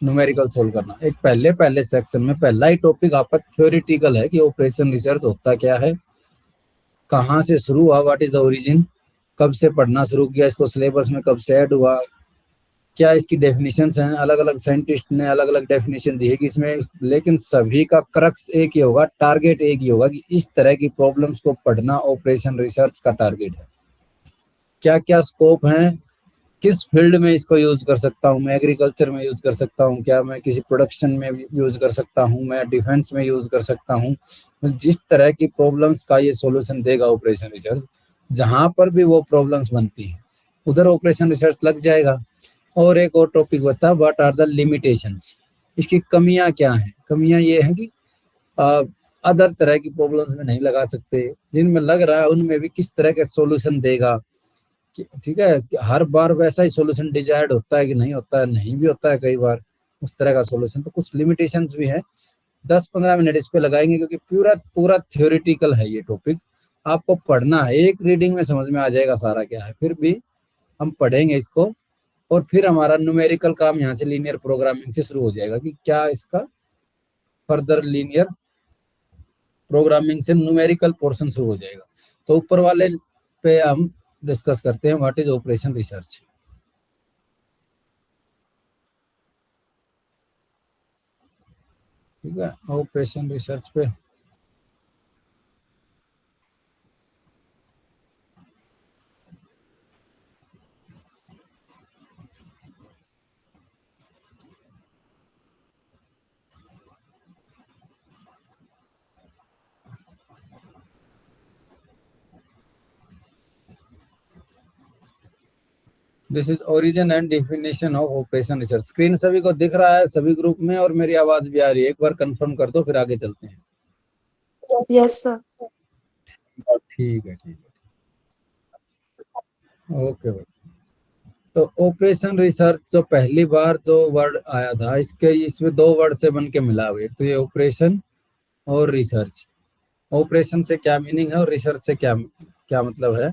Numerical solve करना। एक पहले पहले सेक्शन में पहला ही टॉपिक आपका थ्योरेटिकल है कि ऑपरेशन रिसर्च होता क्या है, कहाँ से शुरू हुआ, व्हाट इज द ओरिजिन, कब से पढ़ना शुरू किया, इसको सिलेबस में कब से ऐड हुआ, क्या इसकी डेफिनेशंस हैं, अलग अलग साइंटिस्ट ने अलग अलग डेफिनेशन दी है कि इसमें, लेकिन सभी का क्रक्स एक ही होगा, टारगेट एक ही होगा कि इस तरह की प्रॉब्लम्स को पढ़ना ऑपरेशन रिसर्च का टारगेट है। क्या क्या स्कोप हैं, किस फील्ड में इसको यूज कर सकता हूँ, मैं एग्रीकल्चर में यूज कर सकता हूँ क्या, मैं किसी प्रोडक्शन में यूज कर सकता हूँ, मैं डिफेंस में यूज कर सकता हूँ। जिस तरह की प्रॉब्लम्स का ये सॉल्यूशन देगा ऑपरेशन रिसर्च, जहां पर भी वो प्रॉब्लम्स बनती हैं उधर ऑपरेशन रिसर्च लग जाएगा। और एक और टॉपिक बता, व्हाट आर द लिमिटेशंस, इसकी कमियां क्या हैं। कमियां ये हैं कि अदर तरह की प्रॉब्लम्स में नहीं लगा सकते, जिनमें लग रहा है उनमें भी किस तरह के सॉल्यूशन देगा। ठीक है, हर बार वैसा ही सॉल्यूशन डिजायर्ड होता है कि नहीं होता है, नहीं भी होता है कई बार उस तरह का सॉल्यूशन, तो कुछ लिमिटेशंस भी हैं। 10-15 मिनट इस पे लगाएंगे क्योंकि पूरा पूरा थ्योरेटिकल है ये टॉपिक, आपको पढ़ना है, एक रीडिंग में समझ में आ जाएगा सारा क्या है, फिर भी हम पढ़ेंगे इसको। और फिर हमारा न्यूमेरिकल काम यहाँ से लीनियर प्रोग्रामिंग से शुरू हो जाएगा कि क्या इसका फर्दर लीनियर प्रोग्रामिंग से न्यूमेरिकल पोर्शन शुरू हो जाएगा। तो ऊपर वाले पे हम डिस्कस करते हैं व्हाट इज ऑपरेशन रिसर्च। ठीक है, ऑपरेशन रिसर्च पे this is origin and definition of operation research. Screen सभी को दिख रहा है सभी ग्रुप में, और मेरी आवाज भी आ रही है, एक बार कंफर्म कर दो फिर आगे चलते हैं। Yes sir. ठीक है, ठीक है, ओके भाई। तो ऑपरेशन रिसर्च जो पहली बार जो वर्ड आया था, इसके इसमें दो वर्ड से बन के मिला हुआ है, तो ये ऑपरेशन और रिसर्च। ऑपरेशन से क्या मीनिंग है और रिसर्च से क्या क्या मतलब है।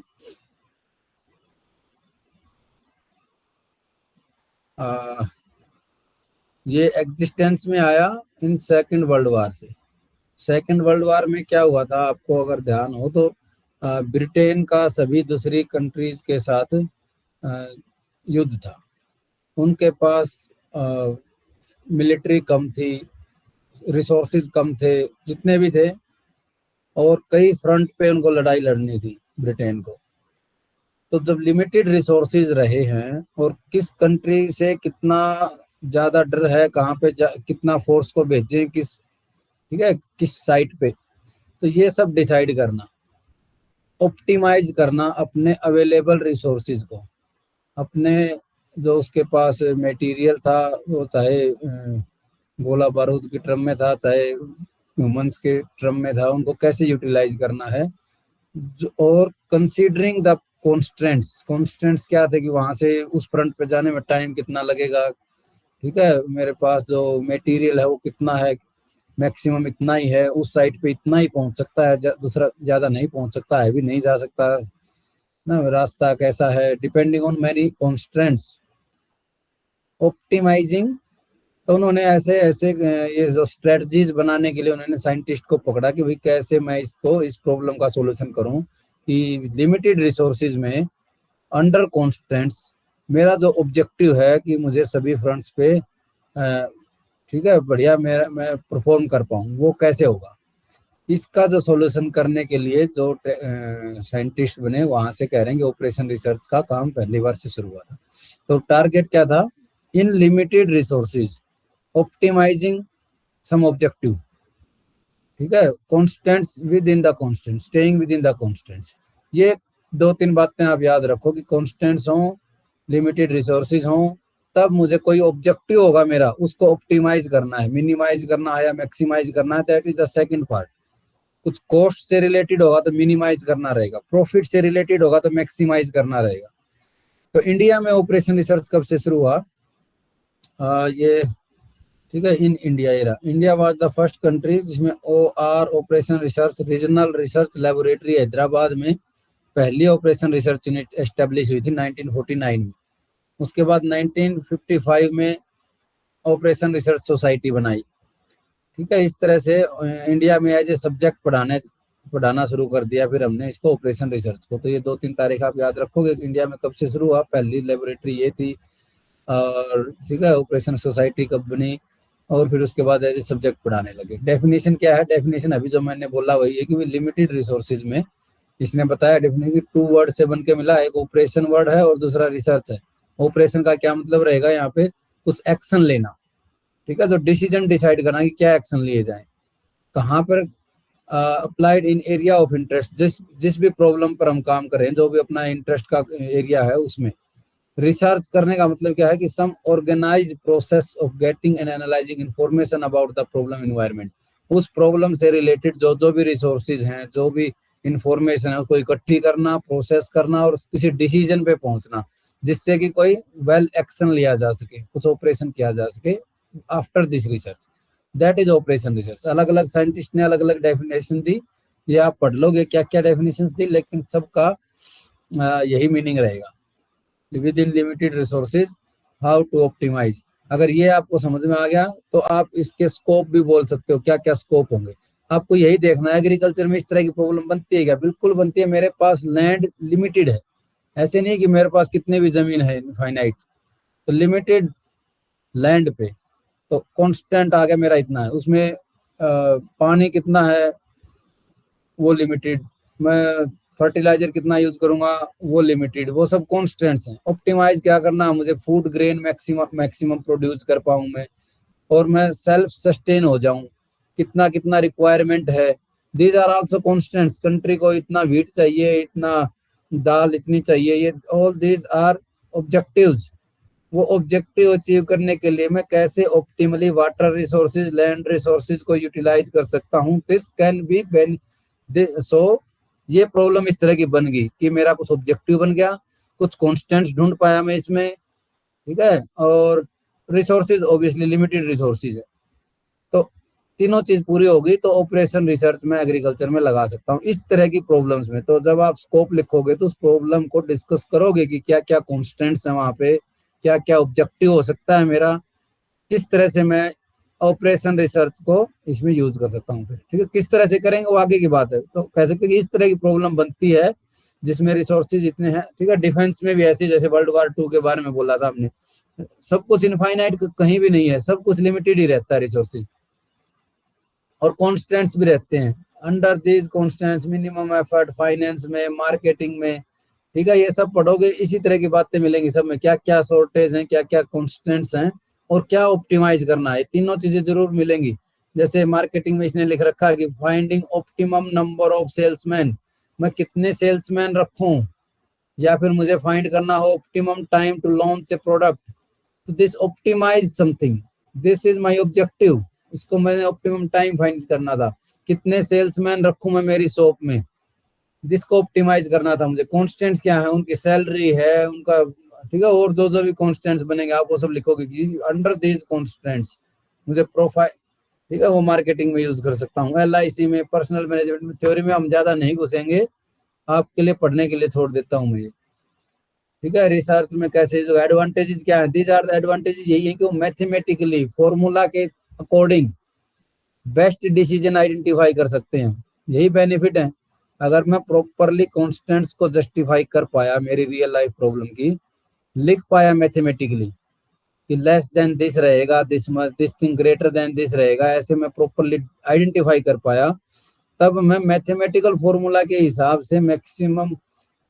ये एग्जिस्टेंस में आया इन सेकेंड वर्ल्ड वार से। सेकेंड वर्ल्ड वार में क्या हुआ था, आपको अगर ध्यान हो तो ब्रिटेन का सभी दूसरी कंट्रीज के साथ युद्ध था। उनके पास मिलिट्री कम थी, रिसोर्सेज कम थे, जितने भी थे, और कई फ्रंट पे उनको लड़ाई लड़नी थी ब्रिटेन को। तो जब लिमिटेड रिसोर्सेज रहे हैं और किस कंट्री से कितना ज्यादा डर है, कहाँ पे कितना फोर्स को भेजें, किस, ठीक है, किस साइट पे, तो ये सब डिसाइड करना, ऑप्टिमाइज करना अपने अवेलेबल रिसोर्सेज को, अपने जो उसके पास मटेरियल था, वो चाहे गोला बारूद की ट्रम में था, चाहे ह्यूमंस के ट्रम में था, उनको कैसे यूटिलाइज करना है। और कंसीडरिंग द कॉन्स्टेंट्स, कॉन्स्टेंट्स क्या थे कि वहां से उस फ्रंट पे जाने में टाइम कितना लगेगा, ठीक है, मेरे पास जो मटेरियल है वो कितना है, मैक्सिमम इतना ही है, उस साइट पे इतना ही पहुंच सकता है, दूसरा ज्यादा नहीं पहुंच सकता है, भी नहीं जा सकता ना, रास्ता कैसा है, depending on many constants, optimizing. तो उन्होंने ऐसे ऐसे ये जो स्ट्रेटजीज बनाने के लिए उन्होंने साइंटिस्ट को पकड़ा कि भाई कैसे मैं इसको, इस प्रॉब्लम का सॉल्यूशन करूं कि लिमिटेड रिसोर्सेज में अंडर कॉन्स्टेंट्स, मेरा जो ऑब्जेक्टिव है कि मुझे सभी फ्रंट्स पे ठीक है बढ़िया मेरा मैं परफॉर्म कर पाऊँ, वो कैसे होगा। इसका जो सॉल्यूशन करने के लिए जो साइंटिस्ट बने, वहां से कह रहे हैं कि ऑपरेशन रिसर्च का काम पहली बार से शुरू हुआ था। तो टारगेट क्या था, in limited resources optimizing some objective, ठीक है, constants within the constant, staying within the constants. ये दो तीन बातें आप याद रखो कि कॉन्स्टेंट्स हों, लिमिटेड रिसोर्सेज हों, तब मुझे कोई ऑब्जेक्टिव होगा मेरा, उसको ऑप्टिमाइज करना है, मिनिमाइज करना है या मैक्सिमाइज करना है, that is the second part. कुछ कॉस्ट से रिलेटेड होगा तो मिनिमाइज करना रहेगा, प्रॉफिट से रिलेटेड होगा तो मैक्सिमाइज करना रहेगा। तो इंडिया में ऑपरेशन रिसर्च कब से शुरू हुआ, ये, ठीक है, in India era, India was the first country जिसमें operation research regional research laboratory Hyderabad में पहली ऑपरेशन रिसर्च यूनिट एस्टेब्लिश हुई थी 1949 में। उसके बाद 1955 में ऑपरेशन रिसर्च सोसाइटी बनाई। ठीक है, इस तरह से इंडिया में एज ए सब्जेक्ट पढ़ाना शुरू कर दिया फिर हमने इसको ऑपरेशन रिसर्च को। तो ये 2-3 तारीख आप याद रखोगे कि इंडिया में कब से शुरू हुआ, पहली लेबोरेटरी ये थी, और ठीक है ऑपरेशन सोसाइटी कब बनी, और फिर उसके बाद एज ए सब्जेक्ट पढ़ाने लगे। डेफिनेशन क्या है, डेफिनेशन अभी जो मैंने बोला वही है कि लिमिटेड रिसोर्सेज में, इसने बताया डेफिनेटली 2 वर्ड से बन के मिला, एक ऑपरेशन वर्ड है और दूसरा रिसर्च है। ऑपरेशन का क्या मतलब रहेगा, यहाँ पे कुछ एक्शन लेना, ठीक है, तो डिसीजन डिसाइड करना कि क्या एक्शन लिए जाए, कहाँ पर applied in area of interest, जिस भी प्रॉब्लम पर हम काम करें, जो भी अपना इंटरेस्ट का एरिया है उसमें। रिसर्च करने का मतलब क्या है कि some organized process of getting and analyzing information about the problem environment. उस प्रॉब्लम से रिलेटेड जो भी रिसोर्सेज हैं, जो भी इंफॉर्मेशन है, उसको इकट्ठी करना, प्रोसेस करना और किसी डिसीजन पे पहुंचना, जिससे कि कोई वेल एक्शन लिया जा सके, कुछ ऑपरेशन किया जा सके after this research. That is operation research. अलग अलग साइंटिस्ट ने अलग अलग डेफिनेशन दी, ये आप पढ़ लोगे क्या क्या डेफिनेशन दी, लेकिन सबका यही मीनिंग रहेगा, within limited resources how to optimize. अगर ये आपको समझ में आ गया तो आप इसके स्कोप भी बोल सकते हो, क्या क्या स्कोप होंगे। आपको यही देखना है एग्रीकल्चर में इस तरह की प्रॉब्लम बनती है क्या, बिल्कुल बनती है। मेरे पास लैंड लिमिटेड है, ऐसे नहीं कि मेरे पास कितने भी जमीन है फाइनाइट, तो लिमिटेड लैंड पे तो कांस्टेंट आ गया मेरा इतना है, उसमें पानी कितना है वो लिमिटेड, मैं फर्टिलाइजर कितना यूज करूंगा वो लिमिटेड, वो सब कॉन्स्टेंट्स हैं। ऑप्टिमाइज क्या करना, मुझे फूड ग्रेन मैक्सिमम प्रोड्यूस कर पाऊं मैं, और मैं सेल्फ सस्टेन हो जाऊं, कितना कितना रिक्वायरमेंट है, these are also constants. Country को इतना वीट चाहिए, इतना दाल इतनी चाहिए, ये ऑल दीज आर ऑब्जेक्टिव्स। वो ऑब्जेक्टिव अचीव करने के लिए मैं कैसे optimally water resources, land resources को यूटिलाइज कर सकता हूँ, दिस कैन बी सो ये प्रॉब्लम इस तरह की बन गई कि मेरा कुछ ऑब्जेक्टिव बन गया, कुछ कॉन्स्टेंट्स ढूंढ पाया मैं इसमें, ठीक है, और रिसोर्सेज ऑब्वियसली लिमिटेड रिसोर्सेज है। तो तीनों चीज पूरी होगी तो ऑपरेशन रिसर्च में एग्रीकल्चर में लगा सकता हूँ इस तरह की प्रॉब्लम्स में। तो जब आप स्कोप लिखोगे तो उस प्रॉब्लम को डिस्कस करोगे कि क्या क्या कॉन्स्टेंट्स है वहां पे, क्या क्या ऑब्जेक्टिव हो सकता है मेरा, किस तरह से मैं ऑपरेशन रिसर्च को इसमें यूज कर सकता हूँ। फिर ठीक है, किस तरह से करेंगे वो आगे की बात है। तो कह सकते हैं कि इस तरह की प्रॉब्लम बनती है जिसमें रिसोर्सेज इतने हैं। ठीक है, डिफेंस में भी ऐसे, जैसे वर्ल्ड war 2 के बारे में बोला था हमने, सब कुछ इनफाइनाइट कहीं भी नहीं है, सब कुछ लिमिटेड ही रहता है रिसोर्सेज, और कॉन्स्टेंट्स भी रहते हैं। Under these constants minimum effort, finance में, मार्केटिंग में, ठीक है, ये सब पढ़ोगे, इसी तरह की बातें मिलेंगी सब में, क्या क्या शॉर्टेज हैं, क्या क्या कॉन्स्टेंट्स हैं, और क्या ऑप्टिमाइज करना है, तीनों चीजें जरूर मिलेंगी। जैसे मार्केटिंग में इसने लिख रखा है कि finding optimum number of salesman, मैं कितने सेल्समैन रखूं, या फिर मुझे फाइंड करना हो optimum time to launch a product, तो this optimize something, this is my objective. इसको मैंने ऑप्टिमम टाइम फाइंड करना था, कितने सेल्समैन रखूं मैं मेरी शॉप में, जिसको ऑप्टिमाइज करना था मुझे। कॉन्स्टेंट्स क्या है, उनकी सैलरी है, उनका, ठीक है, और जो भी कॉन्स्टेंट्स बनेंगे आप वो सब लिखोगे कि अंडर दीज कॉन्स्टेंट्स मुझे प्रोफाइल, ठीक है, वो मार्केटिंग में यूज कर सकता हूँ, LIC में, पर्सनल मैनेजमेंट में। थ्योरी में हम ज्यादा नहीं घुसेंगे, आपके लिए पढ़ने के लिए छोड़ देता हूँ मैं ये। ठीक है, रिसर्च में कैसे, जो एडवांटेजेस क्या है, दीज आर द एडवांटेजेस, यही है कि वो मैथमेटिकली फॉर्मूला के अकॉर्डिंग बेस्ट डिसीजन आइडेंटिफाई कर सकते हैं, यही बेनिफिट है। अगर मैं प्रॉपरली कॉन्स्टेंट्स को जस्टिफाई कर पाया, मेरी रियल लाइफ प्रॉब्लम की लिख पाया मैथमेटिकली कि लेस देन दिस रहेगा, this thing greater than this रहेगा, ऐसे मैं प्रॉपरली आइडेंटिफाई कर पाया, तब मैं मैथमेटिकल फॉर्मूला के हिसाब से मैक्सिमम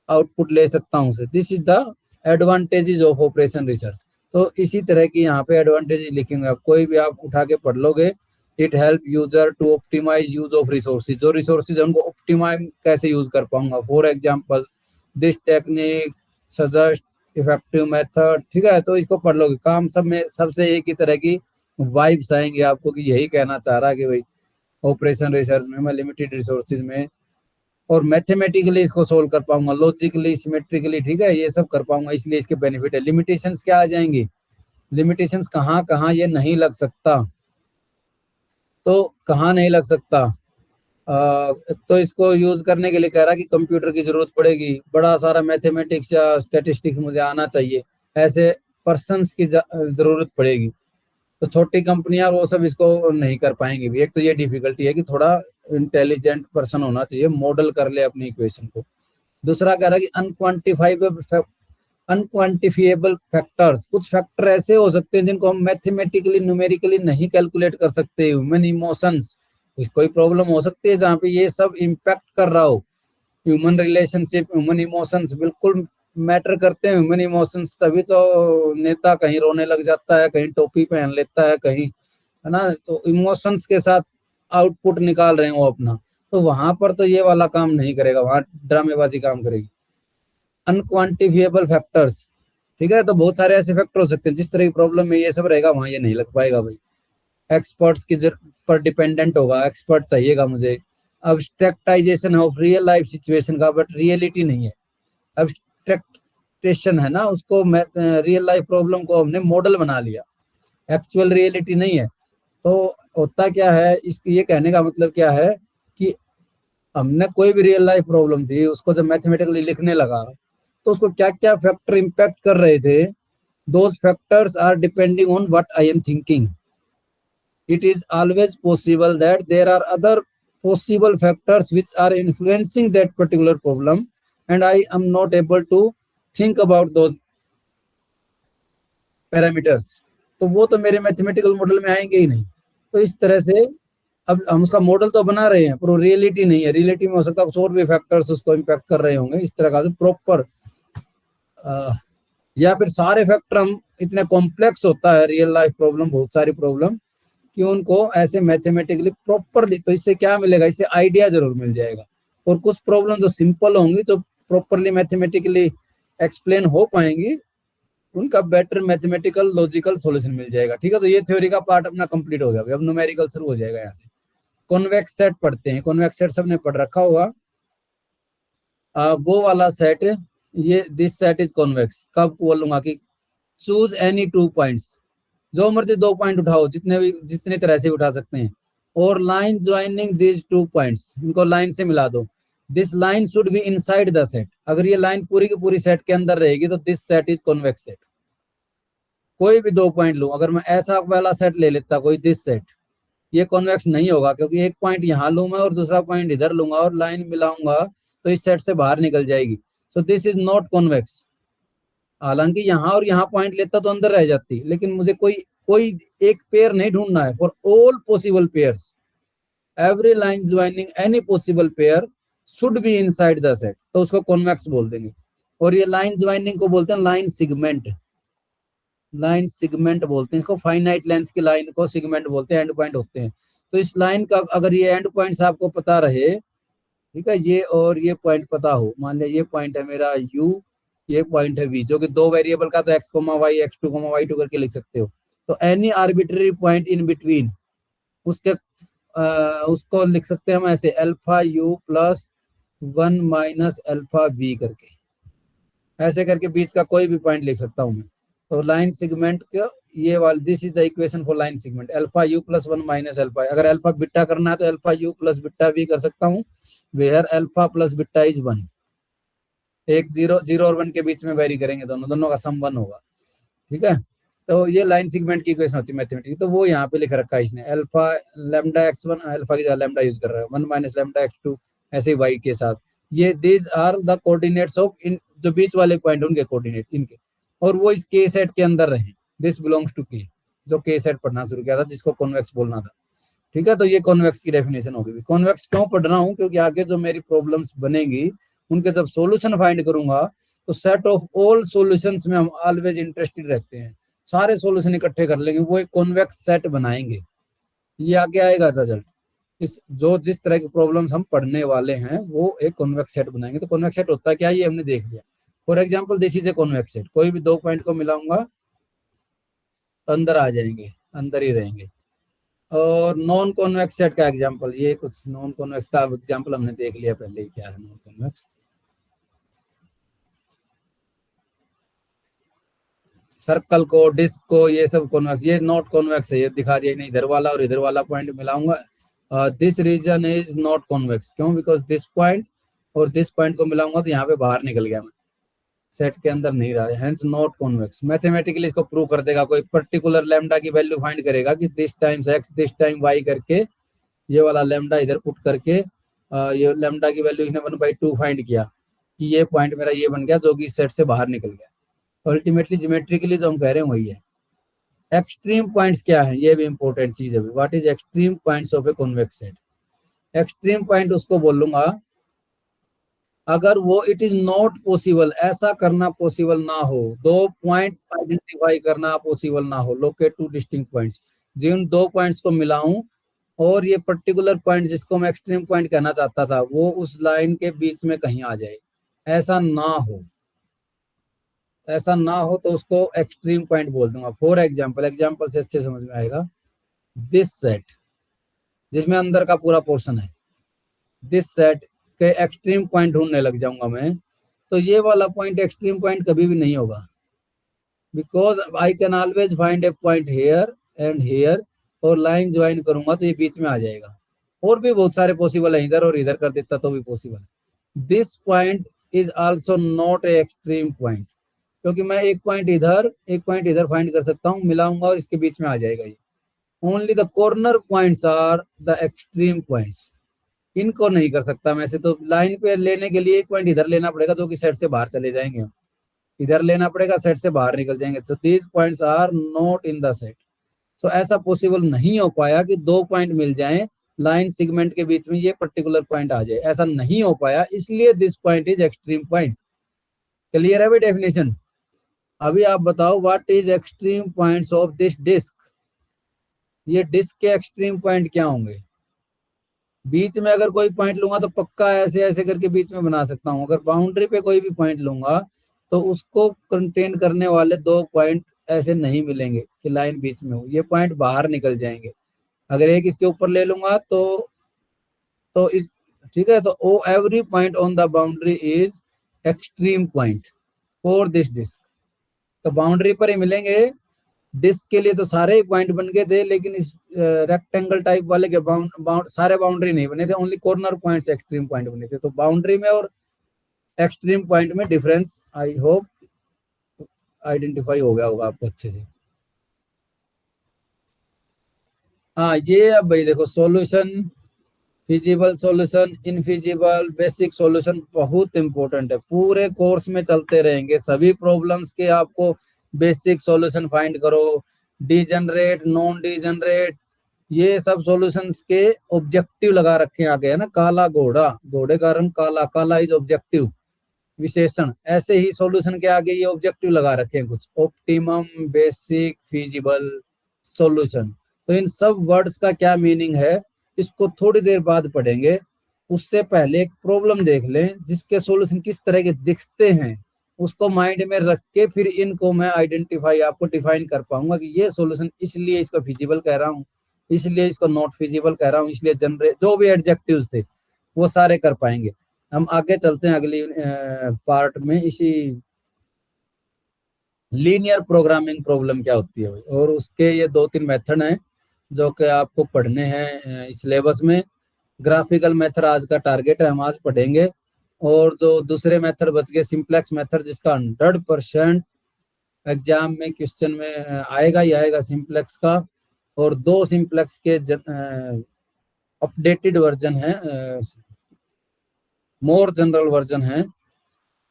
आउटपुट ले सकता हूँ। This is the advantages of operation research. तो इसी तरह की यहाँ पे एडवांटेजेस लिखेंगे आप, कोई भी आप उठा के पढ़ लोगे। It help user to optimize use of resources, जो रिसोर्सेज है उनको ऑप्टिमाइज कैसे यूज कर पाऊंगा। For example this technique suggest effective method, ठीक है, तो इसको पढ़ लोगे। काम सब में सबसे एक ही तरह की वाइब्स आएंगे आपको कि यही कहना चाह रहा है कि भाई ऑपरेशन रिसर्च में मैं लिमिटेड रिसोर्सेज में और मैथमेटिकली इसको सोल्व कर पाऊंगा, लॉजिकली, सिमेट्रिकली, ठीक है, ये सब कर पाऊंगा, इसलिए इसके बेनिफिट है। लिमिटेशंस क्या आ जाएंगी, लिमिटेशंस कहाँ कहाँ ये नहीं लग सकता, तो कहाँ नहीं लग सकता, तो इसको यूज करने के लिए कह रहा कि कंप्यूटर की जरूरत पड़ेगी, बड़ा सारा मैथमेटिक्स या स्टैटिस्टिक्स मुझे आना चाहिए, ऐसे पर्सन्स की जरूरत पड़ेगी। तो छोटी कंपनियां वो सब इसको नहीं कर पाएंगी भी। एक तो ये डिफिकल्टी है कि थोड़ा इंटेलिजेंट पर्सन होना चाहिए, मॉडल कर ले अपनी इक्वेशन को। दूसरा कह रहा है कि अनक्वांटिफिएबल फैक्टर्स, कुछ फैक्टर ऐसे हो सकते हैं जिनको हम मैथमेटिकली न्यूमेरिकली नहीं कैलकुलेट कर सकते। ह्यूमन इमोशंस, कोई प्रॉब्लम हो सकती है जहाँ पे ये सब इम्पैक्ट कर रहा हो। ह्यूमन रिलेशनशिप, ह्यूमन इमोशंस बिल्कुल मैटर करते हैं। ह्यूमन इमोशंस, तभी तो नेता कहीं रोने लग जाता है, कहीं टोपी पहन लेता है, कहीं, है ना। तो इमोशंस के साथ आउटपुट निकाल रहे हैं वो अपना, तो वहां पर तो ये वाला काम नहीं करेगा, वहां ड्रामेबाजी काम करेगी। अनक्वांटिफिएबल फैक्टर्स, ठीक है, तो बहुत सारे ऐसे फैक्टर हो सकते हैं, जिस तरह की प्रॉब्लम में ये सब रहेगा वहां ये नहीं लग पाएगा भाई। एक्सपर्ट्स की पर डिपेंडेंट होगा, एक्सपर्ट चाहिएगा मुझे। अब्स्ट्रक्टाइजेशन ऑफ रियल लाइफ सिचुएशन का, बट रियलिटी नहीं है। अब्स्ट्रक्टेशन है ना, उसको रियल लाइफ प्रॉब्लम को हमने मॉडल बना लिया, एक्चुअल रियलिटी नहीं है। तो होता क्या है, इस ये कहने का मतलब क्या है कि हमने कोई भी रियल लाइफ प्रॉब्लम थी, उसको जब मैथमेटिकली लिखने लगा तो उसको क्या क्या फैक्टर इंपैक्ट कर रहे थे। Those factors are depending on what I am thinking. It is always possible that there are other possible factors which are influencing that particular problem, and I am not able to think about those parameters। तो वो तो मेरे mathematical model में आएंगे ही नहीं। तो इस तरह से अब हम उसका मॉडल तो बना रहे हैं, पर वो रियलिटी नहीं है। रियलिटी में हो सकता है कुछ और भी फैक्टर्स उसको इम्पैक्ट कर रहे होंगे। इस तरह का प्रॉपर, या फिर सारे फैक्टर हम, इतने कॉम्प्लेक्स होता है रियल लाइफ प्रॉब्लम, बहुत सारी प्रॉब्लम, कि उनको ऐसे मैथमेटिकली प्रॉपरली, तो इससे क्या मिलेगा, इससे आइडिया जरूर मिल जाएगा। और कुछ प्रॉब्लम जो सिंपल होंगी, तो प्रॉपरली मैथमेटिकली एक्सप्लेन हो पाएंगी, उनका बेटर मैथमेटिकल लॉजिकल सॉल्यूशन मिल जाएगा। ठीक है, तो ये थ्योरी का पार्ट अपना कंप्लीट हो गया। अब न्यूमेरिकल शुरू हो जाएगा यहाँ से। कॉन्वेक्स सेट पढ़ते हैं। कॉन्वेक्स सेट सबने पढ़ रखा होगा। वो वाला सेट, ये दिस सेट इज कॉन्वेक्स। कब बोलूंगा कि चूज एनी 2 पॉइंट्स, जो मर्जी 2 पॉइंट उठाओ, जितने तरह से उठा सकते हैं। और लाइन ज्वाइनिंग दिस 2 पॉइंट्स, इनको लाइन से मिला दो। This line should be inside the set. अगर ये लाइन पूरी की पूरी सेट के अंदर रहेगी तो this set is convex set. कोई भी 2 पॉइंट लूं, अगर मैं ऐसा वाला सेट ले लेता कोई दिस सेट, ये कॉन्वेक्स नहीं होगा, क्योंकि एक पॉइंट यहाँ लूं मैं और दूसरा पॉइंट इधर लूंगा और लाइन मिलाऊंगा तो इस सेट से बाहर निकल जाएगी। सो दिस इज नॉट कॉन्वेक्स। हालांकि यहाँ और यहाँ पॉइंट लेता तो अंदर रह जाती, लेकिन मुझे कोई एक पेयर नहीं ढूंढना है। For all possible pairs, every line joining any possible pair should be inside the set, तो उसको कॉन्वेक्स बोल देंगे। और ये लाइन ज्वाइनिंग को बोलते हैं लाइन सिगमेंट। लाइन सिगमेंट बोलते हैं इसको। फाइनाइट लेंथ की लाइन को सिगमेंट बोलते हैं, एंड पॉइंट होते हैं। तो इस लाइन का अगर ये एंड पॉइंट्स आपको पता रहे, ठीक है, ये और ये पॉइंट पता हो, मान लिया ये पॉइंट है मेरा यू, ये पॉइंट है वी, जो कि 2 वेरिएबल का, तो x comma Y, x2 y2 करके लिख सकते हो। तो any arbitrary point in between, उसके उसको लिख सकते हैं हम ऐसे, alpha u plus 1 minus alpha v करके, ऐसे करके बीच का कोई भी पॉइंट लिख सकता हूं मैं। तो लाइन सिगमेंट का ये वाला, this is the equation for line segment. Alpha u plus 1 minus alpha, अगर अल्फा बिट्टा करना है तो alpha u plus beta v कर सकता हूँ, where alpha plus beta is 1। एक 0 और 1 के बीच में वेरी करेंगे, दोनों का सम 1 होगा। ठीक है, तो ये लाइन सिगमेंट की इक्वेशन होती है मैथमेटिक्स। तो वो यहाँ पे लिख रखा है इसने, अल्फा लैम्डा x1, अल्फा की जगह लैम्डा यूज कर रहा है, 1 माइनस लैम्डा x2, ऐसे y के साथ। ये these are the coordinates of, इन जो बीच वाले पॉइंट उनके कोऑर्डिनेट इनके, और वो इस के सेट के अंदर रहे। दिस बिलोंग्स टू के, जो के सेट पढ़ना शुरू किया था, जिसको कॉन्वेक्स बोलना था। ठीक है, तो ये कॉन्वेक्स की डेफिनेशन होगी। कॉन्वेक्स क्यों पढ़ रहा हूँ, क्योंकि आगे जो मेरी प्रॉब्लम्स बनेगी उनके जब सॉल्यूशन फाइंड करूंगा, तो सेट ऑफ ऑल सॉल्यूशंस में हम ऑलवेज इंटरेस्टेड रहते हैं। सारे सॉल्यूशन इकट्ठे कर लेंगे, वो एक कॉन्वेक्स सेट बनाएंगे। ये आगे आएगा रिजल्ट। इस जो जिस तरह की प्रॉब्लम्स हम पढ़ने वाले हैं वो एक कॉन्वेक्स सेट बनाएंगे। तो कॉन्वेक्स सेट होता है क्या, ये हमने देख लिया। For example this is a convex set. कोई भी 2 पॉइंट को मिलाऊंगा तो अंदर आ जाएंगे, अंदर ही रहेंगे। और नॉन कॉन्वेक्स सेट का एग्जांपल, ये कुछ नॉन कॉन्वेक्स का एग्जांपल हमने देख लिया पहले ही, क्या है नॉन कॉन्वेक्स। सर्कल को, डिस्क को, ये सब कॉन्वेक्स। ये नॉट कॉन्वेक्स है, ये दिखा दिया नहीं, इधर वाला और इधर वाला पॉइंट मिलाऊंगा। This region is not convex, क्यों, बिकॉज दिस पॉइंट और दिस पॉइंट को मिलाऊंगा तो यहाँ पे बाहर निकल गया मैं। सेट के अंदर नहीं रहा है, हेंस नॉट कॉन्वेक्स। मैथमेटिकली इसको प्रूव कर देगा, कोई पर्टिकुलर लैम्डा की वैल्यू फाइंड करेगा कि this times x this time y करके, ये वाला लैम्डा इधर पुट करके ये लैम्डा की वैल्यू इसने 1/2 फाइंड किया कि ये पॉइंट मेरा ये बन गया जो कि सेट से बाहर निकल गया। अल्टीमेटली ज्योमेट्रिकली जो हम कह रहे हैं वही है। एक्सट्रीम पॉइंट्स क्या है, ये भी इंपॉर्टेंट चीज है। What is extreme points of a convex set? Extreme point उसको बोलूंगा अगर वो इट इज नॉट पॉसिबल, ऐसा करना पॉसिबल ना हो, दो पॉइंट आइडेंटिफाई करना पॉसिबल ना हो, लोकेट टू डिस्टिंक्ट पॉइंट्स, जिन दो पॉइंट्स को मिलाऊं और ये पर्टिकुलर पॉइंट जिसको मैं एक्सट्रीम पॉइंट कहना चाहता था वो उस लाइन के बीच में कहीं आ जाए, ऐसा ना हो, ऐसा ना हो तो उसको एक्सट्रीम पॉइंट बोल दूंगा। फॉर एग्जाम्पल, एग्जाम्पल से अच्छे समझ में आएगा, दिस सेट जिसमें अंदर का पूरा पोर्शन है, दिस सेट के एक्सट्रीम पॉइंट ढूंढने लग जाऊंगा मैं, तो ये वाला पॉइंट एक्सट्रीम पॉइंट कभी भी नहीं होगा, because I can always find a point here and here, और लाइन ज्वाइन करूंगा तो ये बीच में आ जाएगा। और भी बहुत सारे पॉसिबल है, इधर और इधर कर देता तो भी पॉसिबल है। This point is also not a extreme point, क्योंकि मैं एक पॉइंट इधर फाइंड कर सकता हूँ, मिलाऊंगा और इसके बीच में आ जाएगा ये। Only the corner points are the extreme points, इनको नहीं कर सकता मैं से। तो लाइन पे लेने के लिए एक पॉइंट इधर लेना पड़ेगा जो कि सेट से बाहर चले जाएंगे, हम इधर लेना पड़ेगा, सेट से बाहर निकल जाएंगे। So these points are not in the set. So ऐसा पॉसिबल नहीं हो पाया कि दो पॉइंट मिल जाएं लाइन सेगमेंट के बीच में, ये पर्टिकुलर पॉइंट आ जाए, ऐसा नहीं हो पाया, इसलिए this point is extreme point. Clear है भाई डेफिनेशन? अभी आप बताओ what is extreme points of this disc? ये डिस्क के एक्सट्रीम पॉइंट क्या होंगे? बीच में अगर कोई पॉइंट लूंगा तो पक्का ऐसे ऐसे करके बीच में बना सकता हूँ। अगर बाउंड्री पे कोई भी पॉइंट लूंगा तो उसको कंटेन करने वाले दो पॉइंट ऐसे नहीं मिलेंगे कि लाइन बीच में हो, ये पॉइंट बाहर निकल जाएंगे। अगर एक इसके ऊपर ले लूंगा तो इस, ठीक है, तो ओ every point on the boundary is extreme point for this disc. तो बाउंड्री पर ही मिलेंगे। डिस्क के लिए तो सारे ही पॉइंट बन गए थे, लेकिन इस रेक्टेंगल टाइप वाले के सारे बाउंड्री नहीं बने थे, only corner points extreme point बने थे। तो बाउंड्री में और एक्सट्रीम पॉइंट में डिफरेंस आई होप आइडेंटिफाई हो गया होगा आपको अच्छे से। हाँ, ये अब भाई देखो, solution, feasible solution, infeasible, basic solution बहुत इंपॉर्टेंट है, पूरे कोर्स में चलते रहेंगे। सभी प्रॉब्लम्स के आपको बेसिक सॉल्यूशन फाइंड करो, डिजनरेट, नॉन डिजनरेट, ये सब सॉल्यूशंस के ऑब्जेक्टिव लगा रखे हैं आगे, है ना। काला घोड़ा, घोड़े का रंग काला, काला इज ऑब्जेक्टिव, विशेषण। ऐसे ही सॉल्यूशन के आगे ये ऑब्जेक्टिव लगा रखे हैं कुछ, ऑप्टिमम, बेसिक, फिजिबल, सॉल्यूशन। तो इन सब वर्ड्स का क्या मीनिंग है इसको थोड़ी देर बाद पढ़ेंगे। उससे पहले एक प्रॉब्लम देख लें जिसके सॉल्यूशन किस तरह के दिखते हैं, उसको माइंड में रख के फिर इनको मैं आइडेंटिफाई, आपको डिफाइन कर पाऊंगा कि ये सॉल्यूशन इसलिए इसको फिजिबल कह रहा हूँ, इसलिए इसको नॉट फिजिबल कह रहा हूँ, इसलिए जनरेट, जो भी एडजेक्टिव्स थे वो सारे कर पाएंगे। हम आगे चलते हैं अगली पार्ट में, इसी लीनियर प्रोग्रामिंग प्रॉब्लम क्या होती है, और उसके ये 2-3 मेथड हैं जो कि आपको पढ़ने हैं इस सिलेबस में। ग्राफिकल मेथड आज का टारगेट है, हम आज पढ़ेंगे। और जो दूसरे मेथड बच गए, सिंप्लेक्स मेथड, जिसका 100% एग्जाम में क्वेश्चन में आएगा ही आएगा सिंप्लेक्स का। और 2 सिंप्लेक्स के अपडेटेड वर्जन है, मोर जनरल वर्जन है,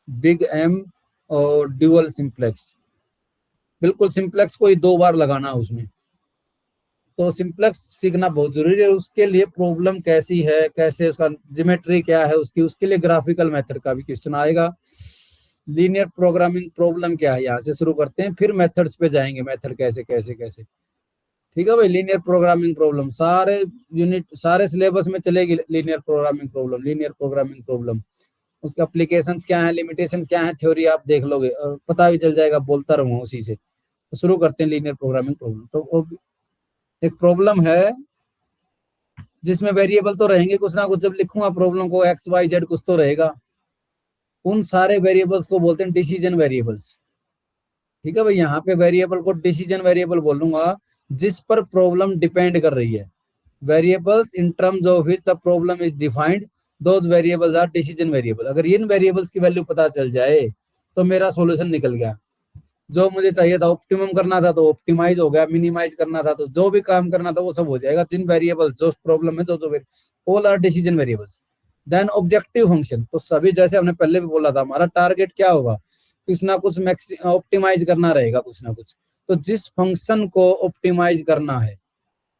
बिग एम और ड्यूअल सिंप्लेक्स। बिल्कुल सिंप्लेक्स को ही 2 बार लगाना उसमें, तो सिंप्लेक्स सीखना बहुत जरूरी है। उसके लिए प्रॉब्लम कैसी है, कैसे उसका ज्योमेट्री क्या है उसकी, उसके लिए ग्राफिकल मेथड का भी क्वेश्चन आएगा। लीनियर प्रोग्रामिंग प्रॉब्लम क्या है, यहाँ से शुरू करते हैं, फिर मेथड्स पे जाएंगे, मेथड कैसे कैसे कैसे। ठीक है भाई, लीनियर प्रोग्रामिंग प्रॉब्लम सारे यूनिट, सारे सिलेबस में चलेगी linear programming problem, linear programming problem. उसके एप्लीकेशंस क्या है, लिमिटेशंस क्या है, थ्योरी आप देख लोगे और पता भी चल जाएगा, बोलता रहूंगा उसी से। तो शुरू करते हैं लीनियर प्रोग्रामिंग प्रॉब्लम। तो एक प्रॉब्लम है जिसमें वेरिएबल तो रहेंगे कुछ ना कुछ, जब लिखूंगा प्रॉब्लम को एक्स वाई जेड कुछ तो रहेगा, उन सारे वेरिएबल्स को बोलते हैं डिसीजन वेरिएबल्स। ठीक है भाई, यहाँ पे वेरिएबल को डिसीजन वेरिएबल बोलूंगा जिस पर प्रॉब्लम डिपेंड कर रही है। Variables in terms of which the problem is defined, those variables are decision variable. अगर इन वेरिएबल्स की वैल्यू पता चल जाए तो मेरा सॉल्यूशन निकल गया। जो मुझे चाहिए था ऑप्टिमम करना था तो ऑप्टिमाइज हो गया, मिनिमाइज करना था तो जो भी काम करना था वो सब हो जाएगा। जिन वेरिएबल्स जो प्रॉब्लम है तो all are decision variables. Then objective function, तो सभी जैसे हमने पहले भी बोला था हमारा टारगेट क्या होगा, कुछ ना कुछ ऑप्टिमाइज करना रहेगा कुछ ना कुछ। तो जिस फंक्शन को ऑप्टिमाइज करना है,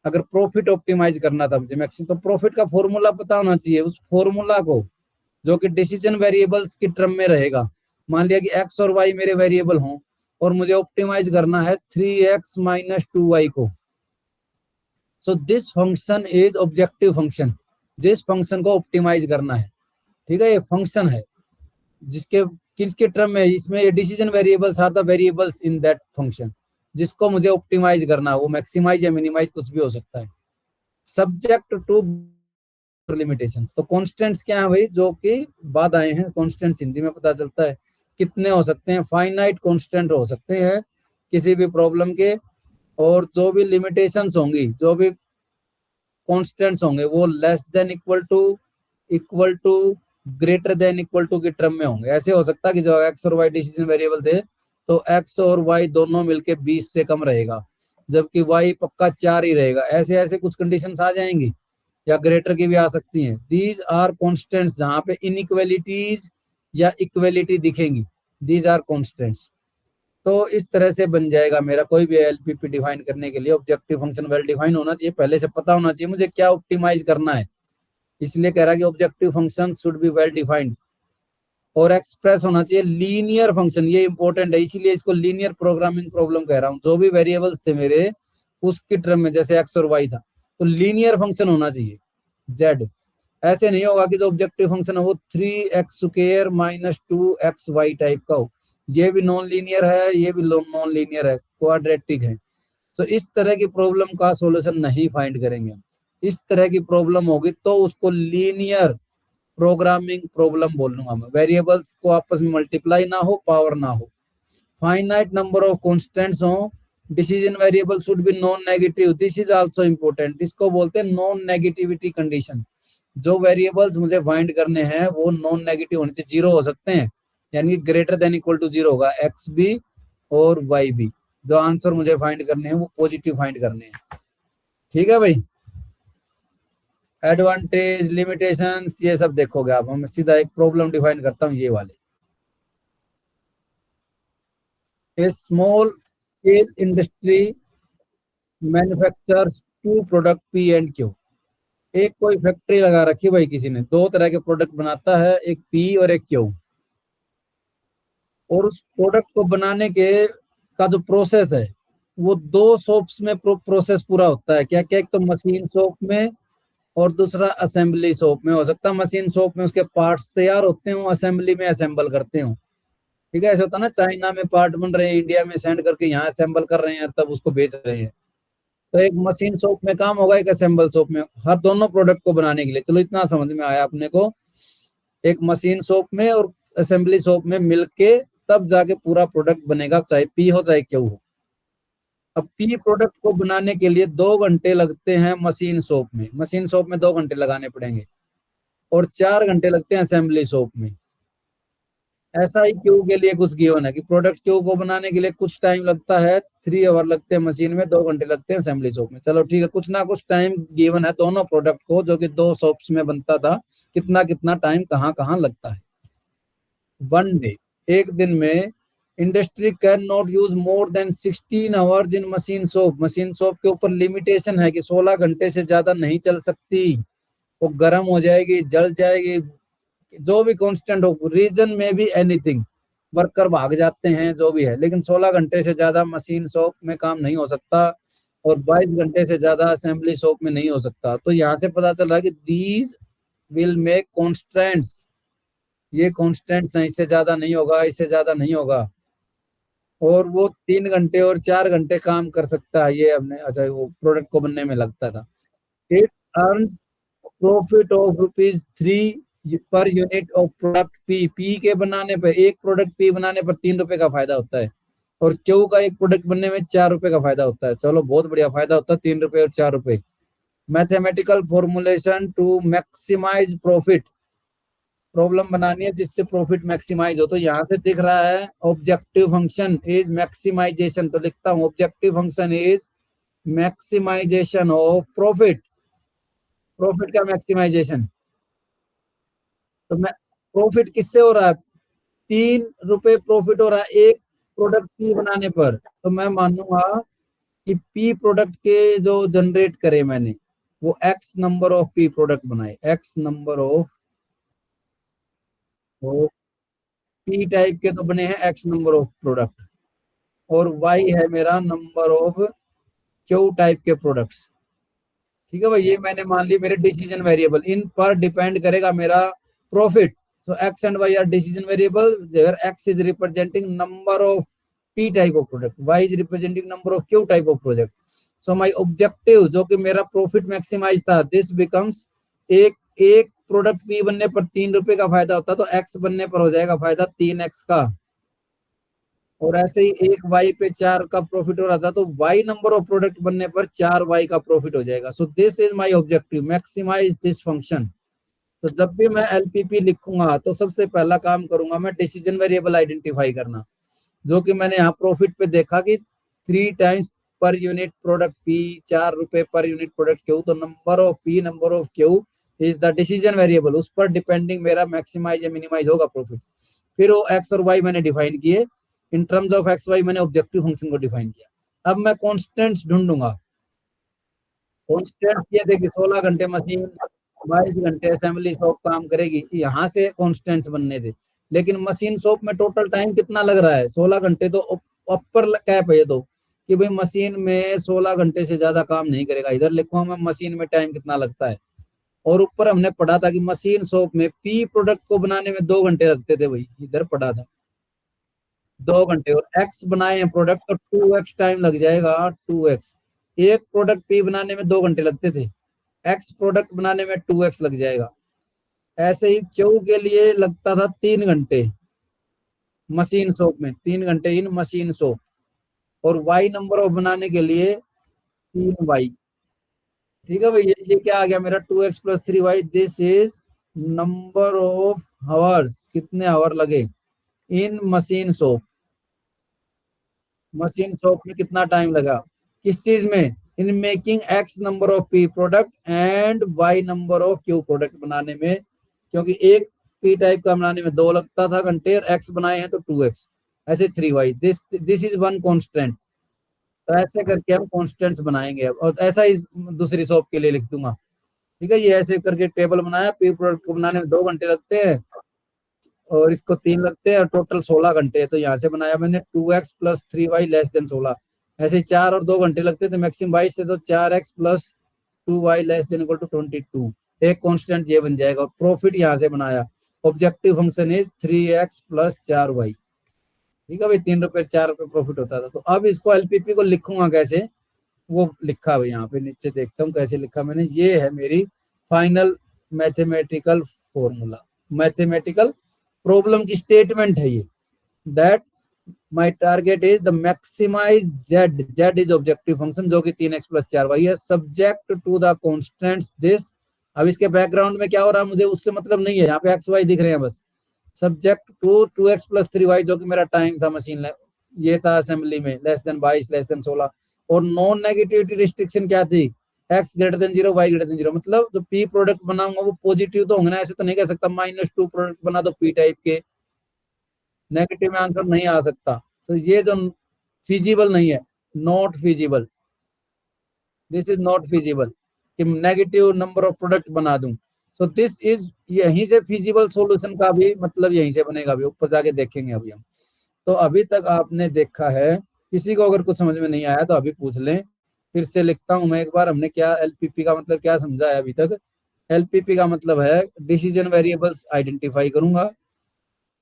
अगर प्रॉफिट ऑप्टिमाइज करना था मुझे मैक्सिमम, तो प्रॉफिट का फॉर्मूला पता होना चाहिए। उस फॉर्मूला को जो कि डिसीजन वेरिएबल्स की टर्म में रहेगा, मान लिया कि एक्स और वाई मेरे वेरिएबल हों और मुझे ऑप्टिमाइज करना है 3x माइनस 2y को। So this function is objective function, जिस फंक्शन को ऑप्टिमाइज करना है। ठीक है, ये फंक्शन है जिसके किसके टर्म में, इसमें decision variables are the variables in that function, जिसको मुझे ऑप्टिमाइज करना है। वो मैक्सिमाइज या मिनिमाइज कुछ भी हो सकता है, सब्जेक्ट टू लिमिटेशंस। तो कॉन्स्टेंट्स क्या है भाई, जो कि बाद आए हैं। कॉन्स्टेंट्स हिंदी में पता चलता है कितने हो सकते हैं, फाइनाइट कॉन्स्टेंट हो सकते हैं किसी भी प्रॉब्लम के। और जो भी लिमिटेशंस होंगी, जो भी कॉन्स्टेंट्स होंगे, वो less than equal to greater than equal to की टर्म में होंगे। ऐसे हो सकता है कि जो एक्स और वाई डिसीजन वेरिएबल थे तो एक्स और वाई दोनों मिलके 20 से कम रहेगा, जबकि वाई पक्का 4 ही रहेगा। ऐसे ऐसे कुछ कंडीशंस आ जाएंगी, या ग्रेटर की भी आ सकती हैं। दीज आर कॉन्स्टेंट्स, जहां पे इनइक्वेलिटीज या इक्वेलिटी दिखेंगी, दीज आर कॉन्स्टेंट्स। तो इस तरह से बन जाएगा मेरा कोई भी एलपीपी डिफाइन करने के लिए ऑब्जेक्टिव फंक्शन वेल डिफाइन होना चाहिए, पहले से पता होना चाहिए मुझे क्या ऑप्टिमाइज करना है। इसलिए कह रहा है कि objective function should be well defined और एक्सप्रेस होना चाहिए लीनियर फंक्शन। ये इंपॉर्टेंट है, इसीलिए इसको लीनियर प्रोग्रामिंग प्रॉब्लम कह रहा हूँ। जो भी वेरिएबल्स थे मेरे उसकी टर्म में, जैसे एक्स और वाई था, तो लीनियर फंक्शन होना चाहिए जेड। ऐसे नहीं होगा कि जो ऑब्जेक्टिव फंक्शन है वो 3x² माइनस 2xy टाइप का हो। ये भी नॉन लीनियर है, ये भी नॉन लीनियर है, क्वाड्रेटिक है। तो इस तरह की प्रॉब्लम का सॉल्यूशन नहीं फाइंड करेंगे हम। इस तरह की प्रॉब्लम होगी तो उसको लीनियर प्रोग्रामिंग प्रॉब्लम बोल लूंगा मैं। वेरिएबल्स को आपस में मल्टीप्लाई ना हो, पावर ना हो, फाइनाइट नंबर ऑफ कॉन्स्टेंट्स हो, decision variable should be non negative, this is also important. इसको बोलते हैं नॉन नेगेटिविटी कंडीशन। जो वेरिएबल्स मुझे फाइंड करने हैं वो नॉन नेगेटिव होने चाहिए, जीरो हो सकते हैं, यानी greater than equal to zero होगा, एक्स भी और वाई भी। जो आंसर मुझे फाइंड करने हैं वो पॉजिटिव फाइंड करने हैं। ठीक है भाई, एडवांटेज लिमिटेशंस ये सब देखोगे आप। हम सीधा एक प्रॉब्लम डिफाइन करता हूँ, ये वाले। A small scale industry manufactures two product P and Q. एक कोई फैक्ट्री लगा रखी भाई किसी ने, दो तरह के प्रोडक्ट बनाता है, एक पी और एक क्यू। और उस प्रोडक्ट को बनाने के का जो प्रोसेस है वो दो शॉप्स में प्रोसेस पूरा होता है। क्या क्या, एक तो मशीन शॉप में और दूसरा असेंबली शॉप में हो सकता है। मशीन शॉप में उसके पार्ट्स तैयार होते हो, असेंबली में असेंबल करते हो। ठीक है, ऐसा होता है ना, चाइना में पार्ट बन रहे हैं, इंडिया में सेंड करके यहाँ असेंबल कर रहे हैं, तब उसको बेच रहे हैं। तो एक मशीन शॉप में काम होगा, एक असेंबल शॉप में, हर दोनों प्रोडक्ट को बनाने के लिए। चलो इतना समझ में आया अपने को। एक मशीन शॉप में और असेंबली शॉप में मिलके तब जाके पूरा प्रोडक्ट बनेगा, चाहे पी हो चाहे क्यू हो। अब पी प्रोडक्ट को बनाने के लिए 2 घंटे लगते हैं मशीन शॉप में, मशीन शॉप में 2 घंटे लगाने पड़ेंगे, और 4 घंटे लगते हैं असेंबली शॉप में। ऐसा ही क्यू के लिए कुछ गिवन है कि प्रोडक्ट क्यू को बनाने के लिए कुछ टाइम लगता है, 3 आवर लगते हैं मशीन में, 2 घंटे लगते हैं असेंबली शॉप में। चलो ठीक है, कुछ ना कुछ टाइम गिवन है दोनों प्रोडक्ट को, जो कि दो शॉप्स में बनता था, कितना कितना टाइम कहाँ कहाँ लगता है। 1 डे, एक दिन में, industry can not use more than 16 hours in machine shop. Machine shop के ऊपर लिमिटेशन है कि 16 घंटे से ज्यादा नहीं चल सकती, वो गर्म हो जाएगी, जल जाएगी। जो भी कांस्टेंट हो, रीजन में भी एनीथिंग, वर्कर भाग जाते हैं, जो भी है, लेकिन 16 घंटे से ज्यादा मशीन शॉप में काम नहीं हो सकता, और 22 घंटे से ज्यादा असेंबली शॉप में नहीं हो सकता। तो यहाँ से पता चल रहा है कि दीज विल मेक कॉन्स्टेंट्स, ये कॉन्स्टेंट्स हैं, इससे ज्यादा नहीं होगा, इससे ज्यादा नहीं होगा। और वो 3 घंटे और 4 घंटे काम कर सकता है, ये हमने, अच्छा, वो प्रोडक्ट को बनने में लगता था। It earns profit of ₹3 per unit of product P. P के बनाने पर, एक प्रोडक्ट पी बनाने पर 3 रुपए का फायदा होता है, और क्यू का एक प्रोडक्ट बनने में 4 रुपए का फायदा होता है। चलो बहुत बढ़िया फायदा होता है, 3 रुपए और 4 रुपए। Mathematical formulation to maximise profit. Problem बनानी है जिससे प्रॉफिट मैक्सिमाइज हो। तो यहाँ से दिख रहा है ऑब्जेक्टिव फंक्शन इज मैक्सिमाइजेशन, तो लिखता हूँ objective function is maximisation of profit, profit का मैक्सिमाइजेशन। तो मैं प्रॉफिट किससे हो रहा है, 3 रुपए प्रॉफिट हो रहा है एक प्रोडक्ट पी बनाने पर। तो मैं मानूंगा कि पी प्रोडक्ट के जो जनरेट करे मैंने वो X number of P product बनाए, X number of P type के तो बने हैं एक्स नंबर ऑफ प्रोडक्ट, और वाई है मेरा नंबर ऑफ क्यू टाइप के प्रोडक्ट्स। ठीक है भाई, ये मैंने मान ली मेरे डिसीजन वेरिएबल, इन पर डिपेंड करेगा मेरा profit. So x and y are decision variable where x is representing number of P type of product, y is representing number of Q type of project. So my objective जो कि मेरा profit maximise था, this becomes एक एक product P बनने पर 3 रुपए का फायदा होता, तो एक्स बनने पर हो जाएगा फायदा 3x का। और ऐसे ही एक वाई पे 4 का प्रॉफिट हो रहा था, तो वाई नंबर ऑफ प्रोडक्ट बनने पर 4y का प्रॉफिट हो जाएगा। So this is my objective, maximise this function. तो जब भी मैं एलपीपी लिखूंगा तो सबसे पहला काम करूंगा मैं डिसीजन वेरिएबल आइडेंटिफाई करना, जो कि मैंने यहाँ प्रॉफिट पे देखा कि 3 times per unit product P, 4 रुपए पर यूनिट प्रोडक्ट क्यू, तो number of P number of Q is the decision variable, उस पर डिपेंडिंग मेरा मैक्सिमाइज या मिनिमाइज होगा प्रॉफिट। फिर वो एक्स और वाई मैंने डिफाइन किए, in terms of x y मैंने ऑब्जेक्टिव फंक्शन को डिफाइन किया। अब मैं कॉन्स्टेंट्स ढूंढूंगा। कॉन्स्टेंट ये देखिए 16 घंटे मशीन, 22 घंटे असेंबली शॉप काम करेगी, यहाँ से कॉन्स्टेंट्स बनने थे। लेकिन मशीन शॉप में टोटल टाइम कितना लग रहा है, 16 घंटे, तो अपर कैप है ये तो, कि भाई मशीन में 16 घंटे से ज्यादा काम नहीं करेगा। इधर लिखूंगा मैं मशीन में टाइम कितना लगता है, और ऊपर हमने पढ़ा था कि मशीन शॉप में पी प्रोडक्ट को बनाने में 2 घंटे लगते थे, भाई इधर पढ़ा था 2 घंटे, और एक्स बनाए हैं प्रोडक्ट तो 2x टाइम लग जाएगा, 2x। एक प्रोडक्ट पी बनाने में 2 घंटे लगते थे, एक्स प्रोडक्ट बनाने में 2x लग जाएगा। ऐसे ही क्यू के लिए लगता था 3 घंटे मशीन शॉप में, 3 घंटे इन मशीन शॉप, और वाई नंबर ऑफ बनाने के लिए 3y। ठीक है भाई, ये क्या आ गया मेरा 2x plus 3y, this is number of hours, कितने आवर लगे in machine shop. Machine shop में कितना टाइम लगा किस चीज में, in making x number of P product and y number of Q product बनाने में, क्योंकि एक पी टाइप का बनाने में 2 लगता था घंटे, और एक्स बनाए हैं तो 2x, ऐसे 3y, this this is one constant. तो ऐसे करके हम कॉन्स्टेंट्स बनाएंगे अब, और ऐसा ही दूसरी शॉप के लिए लिख दूंगा। ठीक है, ये ऐसे करके टेबल बनाया, पी प्रोडक्ट को बनाने में 2 घंटे लगते हैं और इसको 3 लगते हैं, और टोटल 16 घंटे है। तो यहाँ से बनाया मैंने 2x plus 3y less than 16, ऐसे 4 और 2 घंटे लगते थे मैक्सिमम 22 से, तो 4x plus 2y less than equal to 22, एक कांस्टेंट ये बन जाएगा। और प्रॉफिट यहाँ से बनाया, objective function is 3x plus 4y। ठीक है भाई, 3 रुपए 4 रुपए प्रॉफिट होता था। तो अब इसको एलपीपी को लिखूंगा कैसे, वो लिखा हुआ यहाँ पे नीचे, देखता हूँ कैसे लिखा मैंने। ये है मेरी final mathematical formula, mathematical problem की स्टेटमेंट है ये, that my target is the maximise z, z is objective function जो कि 3x प्लस 4y है, subject to the constants this. अब इसके बैकग्राउंड में क्या हो रहा है मुझे उससे मतलब नहीं है, यहाँ पे एक्स वाई दिख रहे हैं बस, subject to 2x plus 3y जो कि मेरा टाइम था मशीन ये था असेंबली में, लेस देन 22 लेस देन 16। और नॉन नेगेटिविटी रिस्ट्रिक्शन क्या थी, x greater than 0 y greater than 0, मतलब जो p प्रोडक्ट बनाऊंगा वो पॉजिटिव तो होंगे ना, ऐसे तो नहीं कह सकता -2 प्रोडक्ट बना दो p टाइप के, नेगेटिव में आंसर नहीं आ सकता। तो ये जो फिजिबल नहीं है, not feasible, this is not feasible कि नेगेटिव नंबर ऑफ प्रोडक्ट बना दूं। सो दिस इज, यहीं से फिजिबल सॉल्यूशन का भी मतलब यहीं से बनेगा, अभी ऊपर जाके देखेंगे अभी हम। तो अभी तक आपने देखा है, किसी को अगर कुछ समझ में नहीं आया तो अभी पूछ लें, फिर से लिखता हूं मैं एक बार। हमने क्या एलपीपी का मतलब क्या समझा है अभी तक। एलपीपी का मतलब है डिसीजन वेरिएबल्स आइडेंटिफाई करूंगा,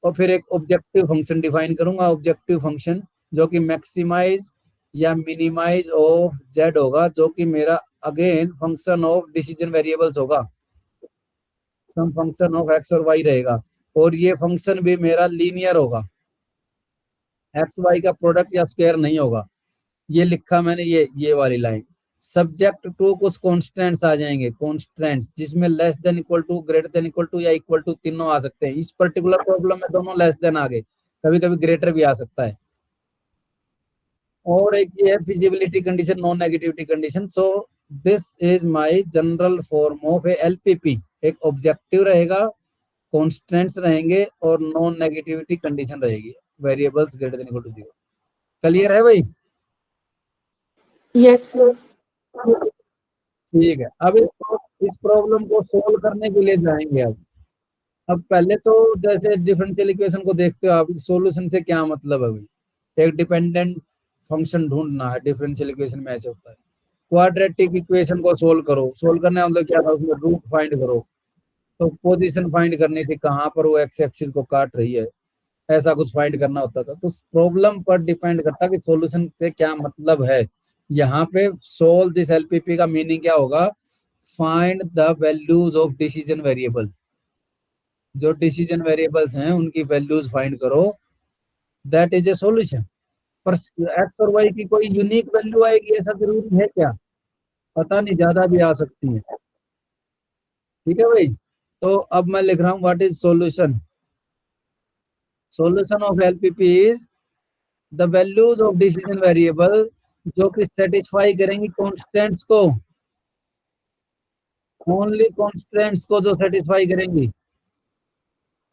और फिर एक ऑब्जेक्टिव फंक्शन डिफाइन करूंगा, ऑब्जेक्टिव फंक्शन जो कि मैक्सिमाइज या मिनिमाइज ऑफ जेड होगा, जो कि मेरा again function of decision variables होगा, सम फंक्शन ऑफ एक्स और वाई रहेगा, और ये फंक्शन भी मेरा लीनियर होगा, एक्स वाई का प्रोडक्ट या स्क्वायर नहीं होगा। ये लिखा मैंने, ये वाली लाइन। सब्जेक्ट टू कुछ कॉन्स्टेंट्स आ जाएंगे, कॉन्स्टेंट्स जिसमें less than equal to, greater than equal to या इक्वल टू तीनों आ सकते हैं। इस पर्टिकुलर प्रॉब्लम में दोनों लेस देन आ गए, कभी कभी ग्रेटर भी आ सकता है। और एक ये है feasibility condition, non negativity condition. So this is my general form of a LPP. एक ऑब्जेक्टिव रहेगा, कॉन्स्टेंट्स रहेंगे और नॉन नेगेटिविटी कंडीशन रहेगी, variables greater than equal to 0। Clear है भाई? Yes, sir. ठीक है, अब इस प्रॉब्लम को सोल्व करने के लिए जाएंगे। अब पहले तो जैसे डिफरेंशियल इक्वेशन को देखते हो आप, सॉल्यूशन से क्या मतलब है भाई? एक डिपेंडेंट फंक्शन ढूंढना है डिफरेंशियल इक्वेशन में, ऐसे होता है। क्वाड्रेटिक इक्वेशन को सोल्व करो, सोल्व करने का मतलब क्या था, उसमें रूट फाइंड करो। तो पोजीशन फाइंड करनी थी, कहाँ पर वो एक्स एक्सिस को काट रही है, ऐसा कुछ फाइंड करना होता था। तो प्रॉब्लम पर डिपेंड करता कि सॉल्यूशन से क्या मतलब है। यहाँ पे सोल्व दिस एलपीपी का मीनिंग क्या होगा? Find the values of decision variable. जो डिसीजन वेरिएबल्स हैं उनकी वैल्यूज फाइंड करो, दैट इज ए सॉल्यूशन। पर एक्स और वाई की कोई यूनिक वैल्यू आएगी ऐसा जरूरी है क्या? पता नहीं, ज्यादा भी आ सकती है। ठीक है भाई, तो अब मैं लिख रहा हूँ what is solution. Solution of LPP is the values of decision variable जो कि सेटिस्फाई करेंगी कॉन्स्टेंट्स को, ओनली कॉन्स्टेंट्स को जो सेटिस्फाई करेंगी।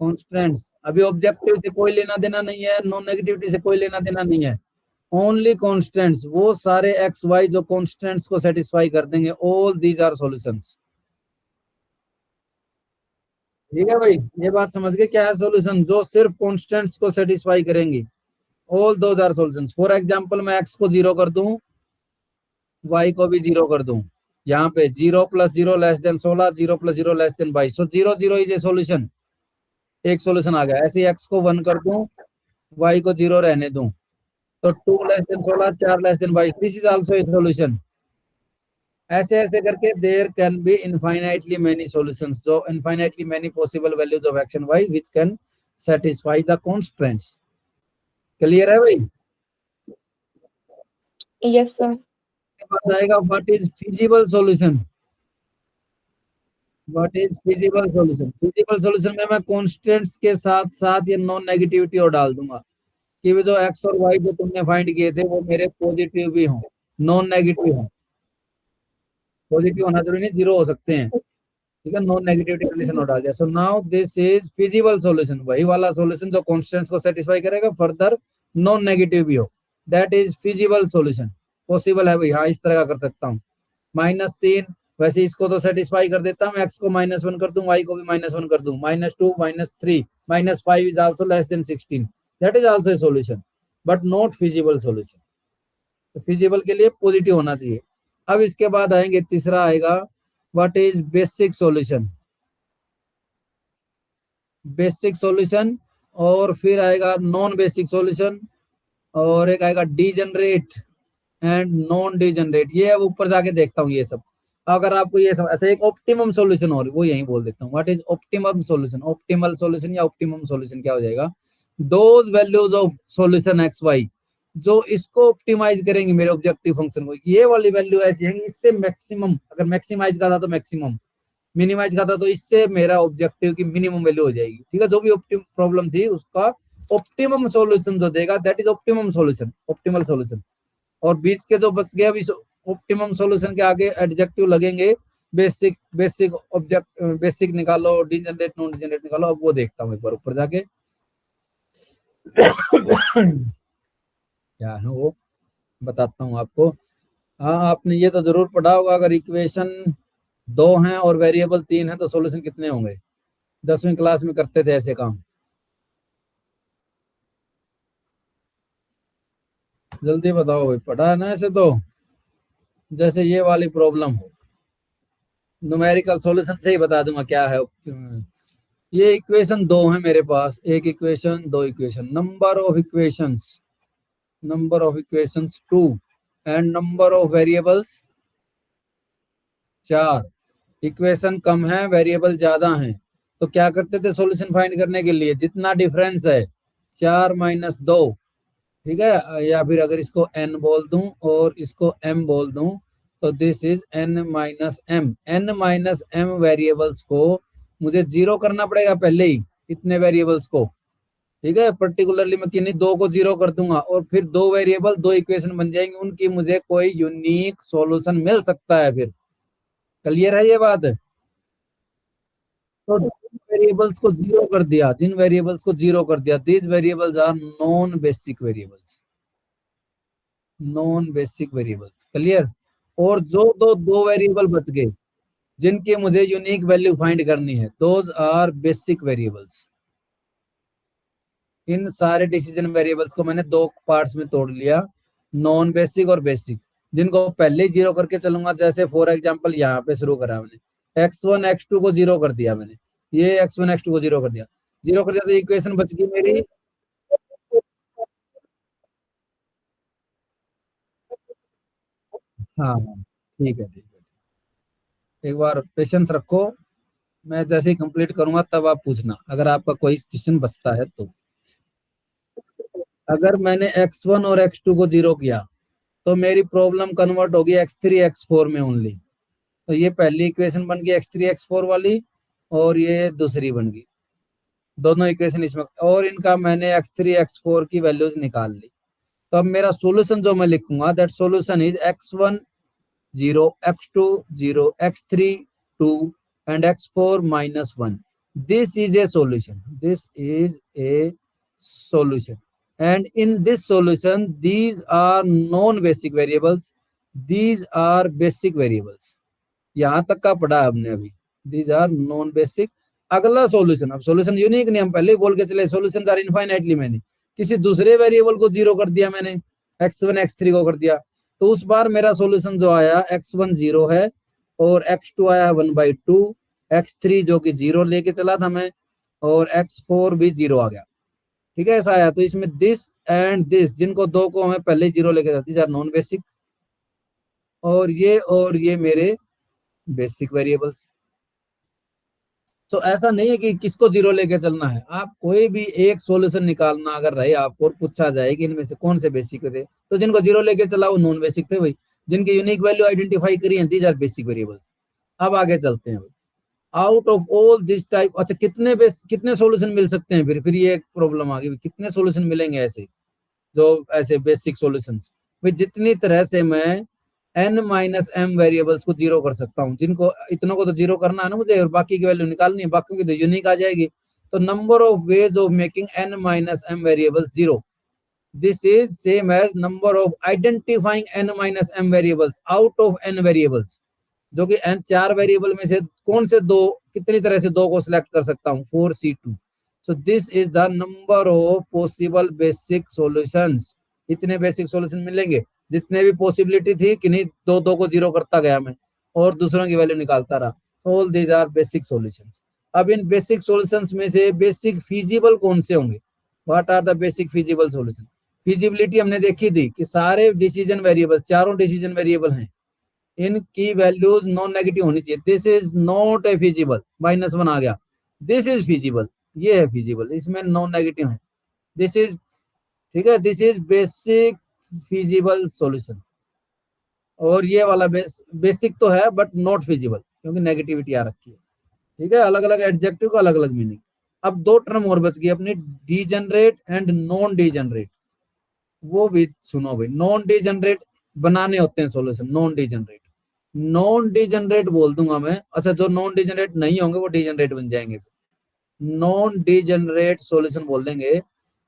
कॉन्स्टेंट्स, अभी ऑब्जेक्टिव से कोई लेना देना नहीं है, नॉन नेगेटिविटी से कोई लेना देना नहीं है। ओनली कॉन्स्टेंट्स, वो सारे एक्स वाई जो कॉन्स्टेंट्स को सेटिस्फाई कर देंगे, ऑल दीज आर सॉल्यूशंस। ठीक है भाई, ये बात समझ गए क्या है सॉल्यूशन? जो सिर्फ कॉन्स्टेंट्स को सेटिस्फाई करेंगी, all those are solutions. For example, मैं एक्स को 0 कर दूं, वाई को भी 0 कर दूं। यहाँ पे 0 + 0 less than 16, 0 + 0 less than 22। So 0 0 is a solution, एक सॉल्यूशन आ गया। ऐसे एक्स को 1 कर दूं, वाई को 0 रहने दूं, तो 2 less than 16, 4 less than 22, this is also a solution. ऐसे ऐसे करके there can be infinitely many solutions, जो infinitely many possible values of X and Y which can satisfy the constants. Clear है भाई? Yes, sir. के बाद आएगा what is feasible solution. What is feasible solution? Feasible solution में मैं constants के साथ साथ ये नॉन नेगेटिविटी और डाल दूंगा कि वो जो एक्स और वाई जो तुमने फाइंड किए थे वो मेरे पॉजिटिव भी हों, नॉन नेगेटिव हों। पॉजिटिव होना जरूरी नहीं, 0 हो सकते हैं। ठीक है, नॉन नेगेटिविटी कंडीशन और डाल दिया। So now this is feasible solution, वही वाला सॉल्यूशन जो कांस्टेंट्स को सेटिस्फाई करेगा, फर्दर नॉन नेगेटिव भी हो, that is feasible solution. Possible है भाई, हाँ इस तरह का कर सकता हूँ। -3, वैसे इसको तो सेटिस्फाई कर देता हूँ, एक्स को -1 कर दूं, वाई को भी -1 कर दूं, -2, -3, -5 is also less than 16, that is also a solution, but not feasible solution. तो फिजिबल के लिए पॉजिटिव होना चाहिए। अब इसके बाद आएंगे, तीसरा आएगा what is basic solution. Basic solution, और फिर आएगा नॉन बेसिक सॉल्यूशन, और एक आएगा डीजनरेट एंड नॉन डीजनरेट। ये अब ऊपर जाके देखता हूँ ये सब। अगर आपको ये सब ऐसे, एक ऑप्टिमम सॉल्यूशन और वो यही बोल देता हूँ, what is optimum solution. Optimal solution या ऑप्टिमम सॉल्यूशन क्या हो जाएगा? Those values of solution x y जो इसको ऑप्टिमाइज करेंगे मेरे ऑब्जेक्टिव फंक्शन को, ये वाली वैल्यू ऐसी है इससे मैक्सिमम, अगर मैक्सिमाइज का था तो मैक्सिमम, मिनिमाइज का था तो इससे मेरा ऑब्जेक्टिव की मिनिमम वैल्यू हो जाएगी। ठीक है, जो भी प्रॉब्लम थी उसका ऑप्टिमम सॉल्यूशन जो देगा, that is optimum solution, optimal solution. और बीच के जो बच गया, ऑप्टिमम सॉल्यूशन के आगे एडजेक्टिव लगेंगे, बेसिक, बेसिक ऑब्जेक्ट, बेसिक निकालो, डीजनरेट, नॉन डीजनरेट निकालो। अब वो देखता हूँ एक बार ऊपर जाके क्या है वो, बताता हूँ आपको। हाँ, आपने ये तो जरूर पढ़ा होगा, अगर इक्वेशन 2 हैं और वेरिएबल 3 है तो सॉल्यूशन कितने होंगे? 10वीं क्लास में करते थे ऐसे काम। जल्दी बताओ भाई, पढ़ा है ना ऐसे तो? जैसे ये वाली प्रॉब्लम हो, न्यूमेरिकल सॉल्यूशन से ही बता दूंगा क्या है। ये इक्वेशन 2 है मेरे पास, एक equation, 2 equation, number of equations 2 and number of variables 4। Equation कम है, वेरिएबल ज्यादा हैं, तो क्या करते थे सॉल्यूशन फाइंड करने के लिए? जितना डिफरेंस है 4 - 2, ठीक है, या फिर अगर इसको n बोल दूं और इसको m बोल दूं, तो this is n minus m. n minus m variables को मुझे जीरो करना पड़ेगा पहले ही, इतने वेरिएबल्स को। ठीक है, पर्टिकुलरली मैं किन्हीं दो को जीरो कर दूंगा और फिर दो वेरिएबल, दो इक्वेशन बन जाएंगी, उनकी मुझे कोई यूनिक सॉल्यूशन मिल सकता है फिर। क्लियर है ये बात? तो जिन वेरिएबल्स को जीरो कर दिया, जिन वेरिएबल्स को जीरो कर दिया, these variables are non basic variables. Non basic variables, clear? और जो दो वेरिएबल बच गए जिनकी मुझे यूनिक वैल्यू फाइंड करनी है, दोज आर बेसिक वेरिएबल्स। इन सारे डिसीजन वेरिएबल्स को मैंने दो पार्ट्स में तोड़ लिया, नॉन बेसिक और बेसिक, जिनको पहले ही जीरो करके चलूंगा। जैसे फॉर एग्जांपल यहाँ पे शुरू करा मैंने, x1 x2 को जीरो कर दिया मैंने, ये x1 x2 को जीरो कर दिया, जीरो कर दिया तो इक्वेशन बच गई मेरी। हाँ हाँ, ठीक है ठीक है, एक बार पेशेंस रखो, मैं जैसे ही कंप्लीट करूंगा तब आप पूछना अगर आपका कोई क्वेश्चन बचता है तो। अगर मैंने x1 और x2 को जीरो किया तो मेरी प्रॉब्लम कन्वर्ट होगी x3 x4 में ओनली। तो ये पहली इक्वेशन बन गई x3 x4 वाली, और ये दूसरी बन गई, दोनों इक्वेशन इसमें, और इनका मैंने x3 x4 की वैल्यूज निकाल ली। तो अब मेरा सॉल्यूशन जो मैं लिखूंगा, that solution is x1 0, x2 0, x3 2 and x4 minus 1. This is a solution. This is a solution. And in this solution, these are non-basic variables. These are basic variables. यहां तक का पढ़ा हमने अभी। These are non-basic. अगला solution, अब solution unique नहीं, हम पहले ही बोल के चले सॉल्यूशंस आर इनफाइनाइटली मैनी। किसी दूसरे वेरिएबल को जीरो कर दिया मैंने, x1 x3 को कर दिया, तो उस बार मेरा सॉल्यूशन जो आया x1 जीरो है और x2 आया 1/2, x3 जो कि जीरो लेके चला था मैं, और x4 भी जीरो आ गया। ठीक है, ऐसा आया। तो इसमें दिस एंड दिस, जिनको दो को हमें पहले जीरो लेके जाती है, नॉन बेसिक, और ये मेरे बेसिक वेरिएबल्स। तो ऐसा नहीं है कि किसको जीरो लेके चलना है, आप कोई भी एक सॉल्यूशन निकालना अगर रहे आपको और पूछा जाए कि इनमें से कौन से बेसिक थे, तो जिनको जीरो लेके चला वो नॉन बेसिक थे भाई, जिनकी यूनिक वैल्यू आइडेंटिफाई करी है, दीज आर बेसिक वेरिएबल्स। अब आगे चलते हैं भाई, out of all this type, अच्छा कितने सॉल्यूशन मिल सकते हैं फिर ये एक प्रॉब्लम आ गई, कितने सॉल्यूशन मिलेंगे ऐसे, जो ऐसे बेसिक सॉल्यूशंस भाई, जितनी तरह से मैं n माइनस एम वेरिएबल्स को जीरो कर सकता हूँ, जिनको इतनों को तो जीरो करना है ना मुझे, और बाकी की वैल्यू निकालनी है, बाकी की तो यूनिक आ जाएगी। तो number of ways of making n minus m variables zero, this is same as number of identifying n minus m variables out of n variables, जो कि n चार वेरिएबल में से कौन से दो, कितनी तरह से दो को सिलेक्ट कर सकता हूँ, 4c2। So this is the number of possible basic solutions. इतने बेसिक सॉल्यूशन मिलेंगे, जितने भी पॉसिबिलिटी थी किन्हीं दो दो को जीरो करता गया मैं और दूसरों की वैल्यू निकालता रहा। All these are basic solutions. अब इन बेसिक सॉल्यूशंस में से बेसिक फीजिबल कौन से होंगे, what are the basic feasible solution? Feasibility हमने देखी थी कि सारे डिसीजन वेरिएबल, चारों डिसीजन वेरिएबल हैं, इनकी वैल्यूज नॉन नेगेटिव होनी चाहिए। This is not a feasible, -1 आ गया, दिस इज फिजिबल, ये है फिजिबल, इसमें नॉन नेगेटिव है, दिस इज, ठीक है, this is basic feasible solution. और ये वाला बेसिक तो है बट नॉट फिजिबल, क्योंकि नेगेटिविटी आ रखी है। ठीक है, अलग अलग एडजेक्टिव का अलग अलग मीनिंग। अब दो टर्म और बच गई अपनी, डीजनरेट एंड नॉन डीजनरेट। वो भी सुनो भाई, नॉन डीजनरेट बनाने होते हैं solution, non degenerate, non degenerate बोल दूंगा मैं। अच्छा, जो नॉन डीजनरेट नहीं होंगे वो डीजनरेट बन जाएंगे, नॉन डीजनरेट सॉल्यूशन बोल देंगे।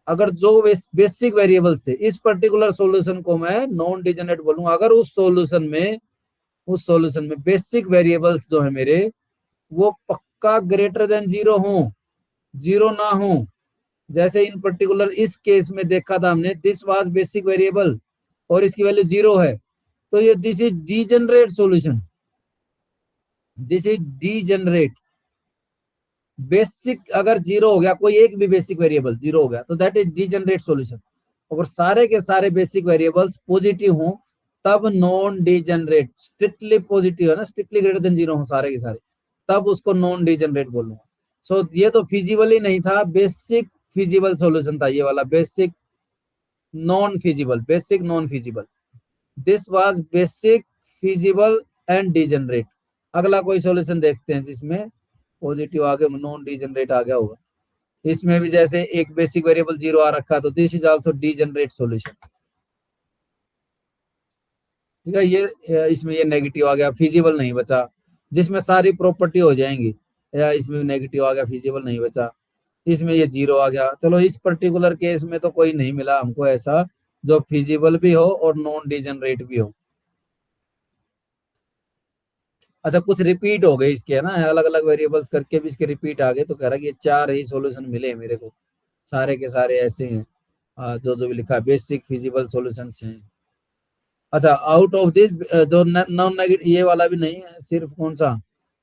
अगर जो बेसिक वेरिएबल्स थे, इस पर्टिकुलर सॉल्यूशन को मैं नॉन डीजनरेट बोलूंगा अगर उस सॉल्यूशन में बेसिक वेरिएबल्स जो है मेरे, वो पक्का ग्रेटर देन जीरो हो, जीरो ना हो। जैसे इन पर्टिकुलर इस केस में देखा था हमने, दिस वाज बेसिक वेरिएबल और इसकी वैल्यू जीरो है, तो ये this is degenerate solution, this is degenerate. Basic अगर जीरो हो गया, कोई एक भी बेसिक वेरिएबल जीरो हो गया, तो दैट इज डीजनरेट सॉल्यूशन। अगर सारे के सारे बेसिक वेरिएबल्स पॉजिटिव हों तब नॉन डीजनरेट, स्ट्रिक्टली पॉजिटिव है ना, स्ट्रिक्टली ग्रेटर देन जीरो हो सारे के सारे, तब उसको नॉन डीजनरेट बोलूंगा। सो ये तो फिजिबल ही नहीं था, बेसिक फिजिबल सॉल्यूशन था ये वाला, basic non feasible, basic non feasible. This was basic feasible and degenerate. अगला कोई सॉल्यूशन देखते हैं जिसमें पॉजिटिव आ गया, नॉन डिजेनरेट आ गया होगा। इसमें भी जैसे एक बेसिक वेरिएबल 0 आ रखा, तो this is also degenerate solution. ठीक है, ये इसमें ये नेगेटिव आ गया, फिजिबल नहीं बचा, जिसमें सारी प्रॉपर्टी हो जाएंगी। या इसमें नेगेटिव आ गया, फिजिबल नहीं बचा, इसमें ये 0 आ गया। चलो इस पर्टिकुलर केस में तो कोई नहीं मिला हमको ऐसा जो फिजिबल भी हो और नॉन डिजेनरेट भी हो। अच्छा, कुछ रिपीट हो गए इसके, है ना, अलग अलग वेरिएबल्स करके भी इसके रिपीट आ गए, तो कह रहा है कि ये 4 ही सॉल्यूशन मिले मेरे को, सारे के सारे ऐसे हैं जो जो भी लिखा है, बेसिक फिजिबल सॉल्यूशंस हैं। अच्छा, आउट ऑफ दिस जो नॉन नेगेटिव ये वाला भी नहीं है, सिर्फ कौन सा,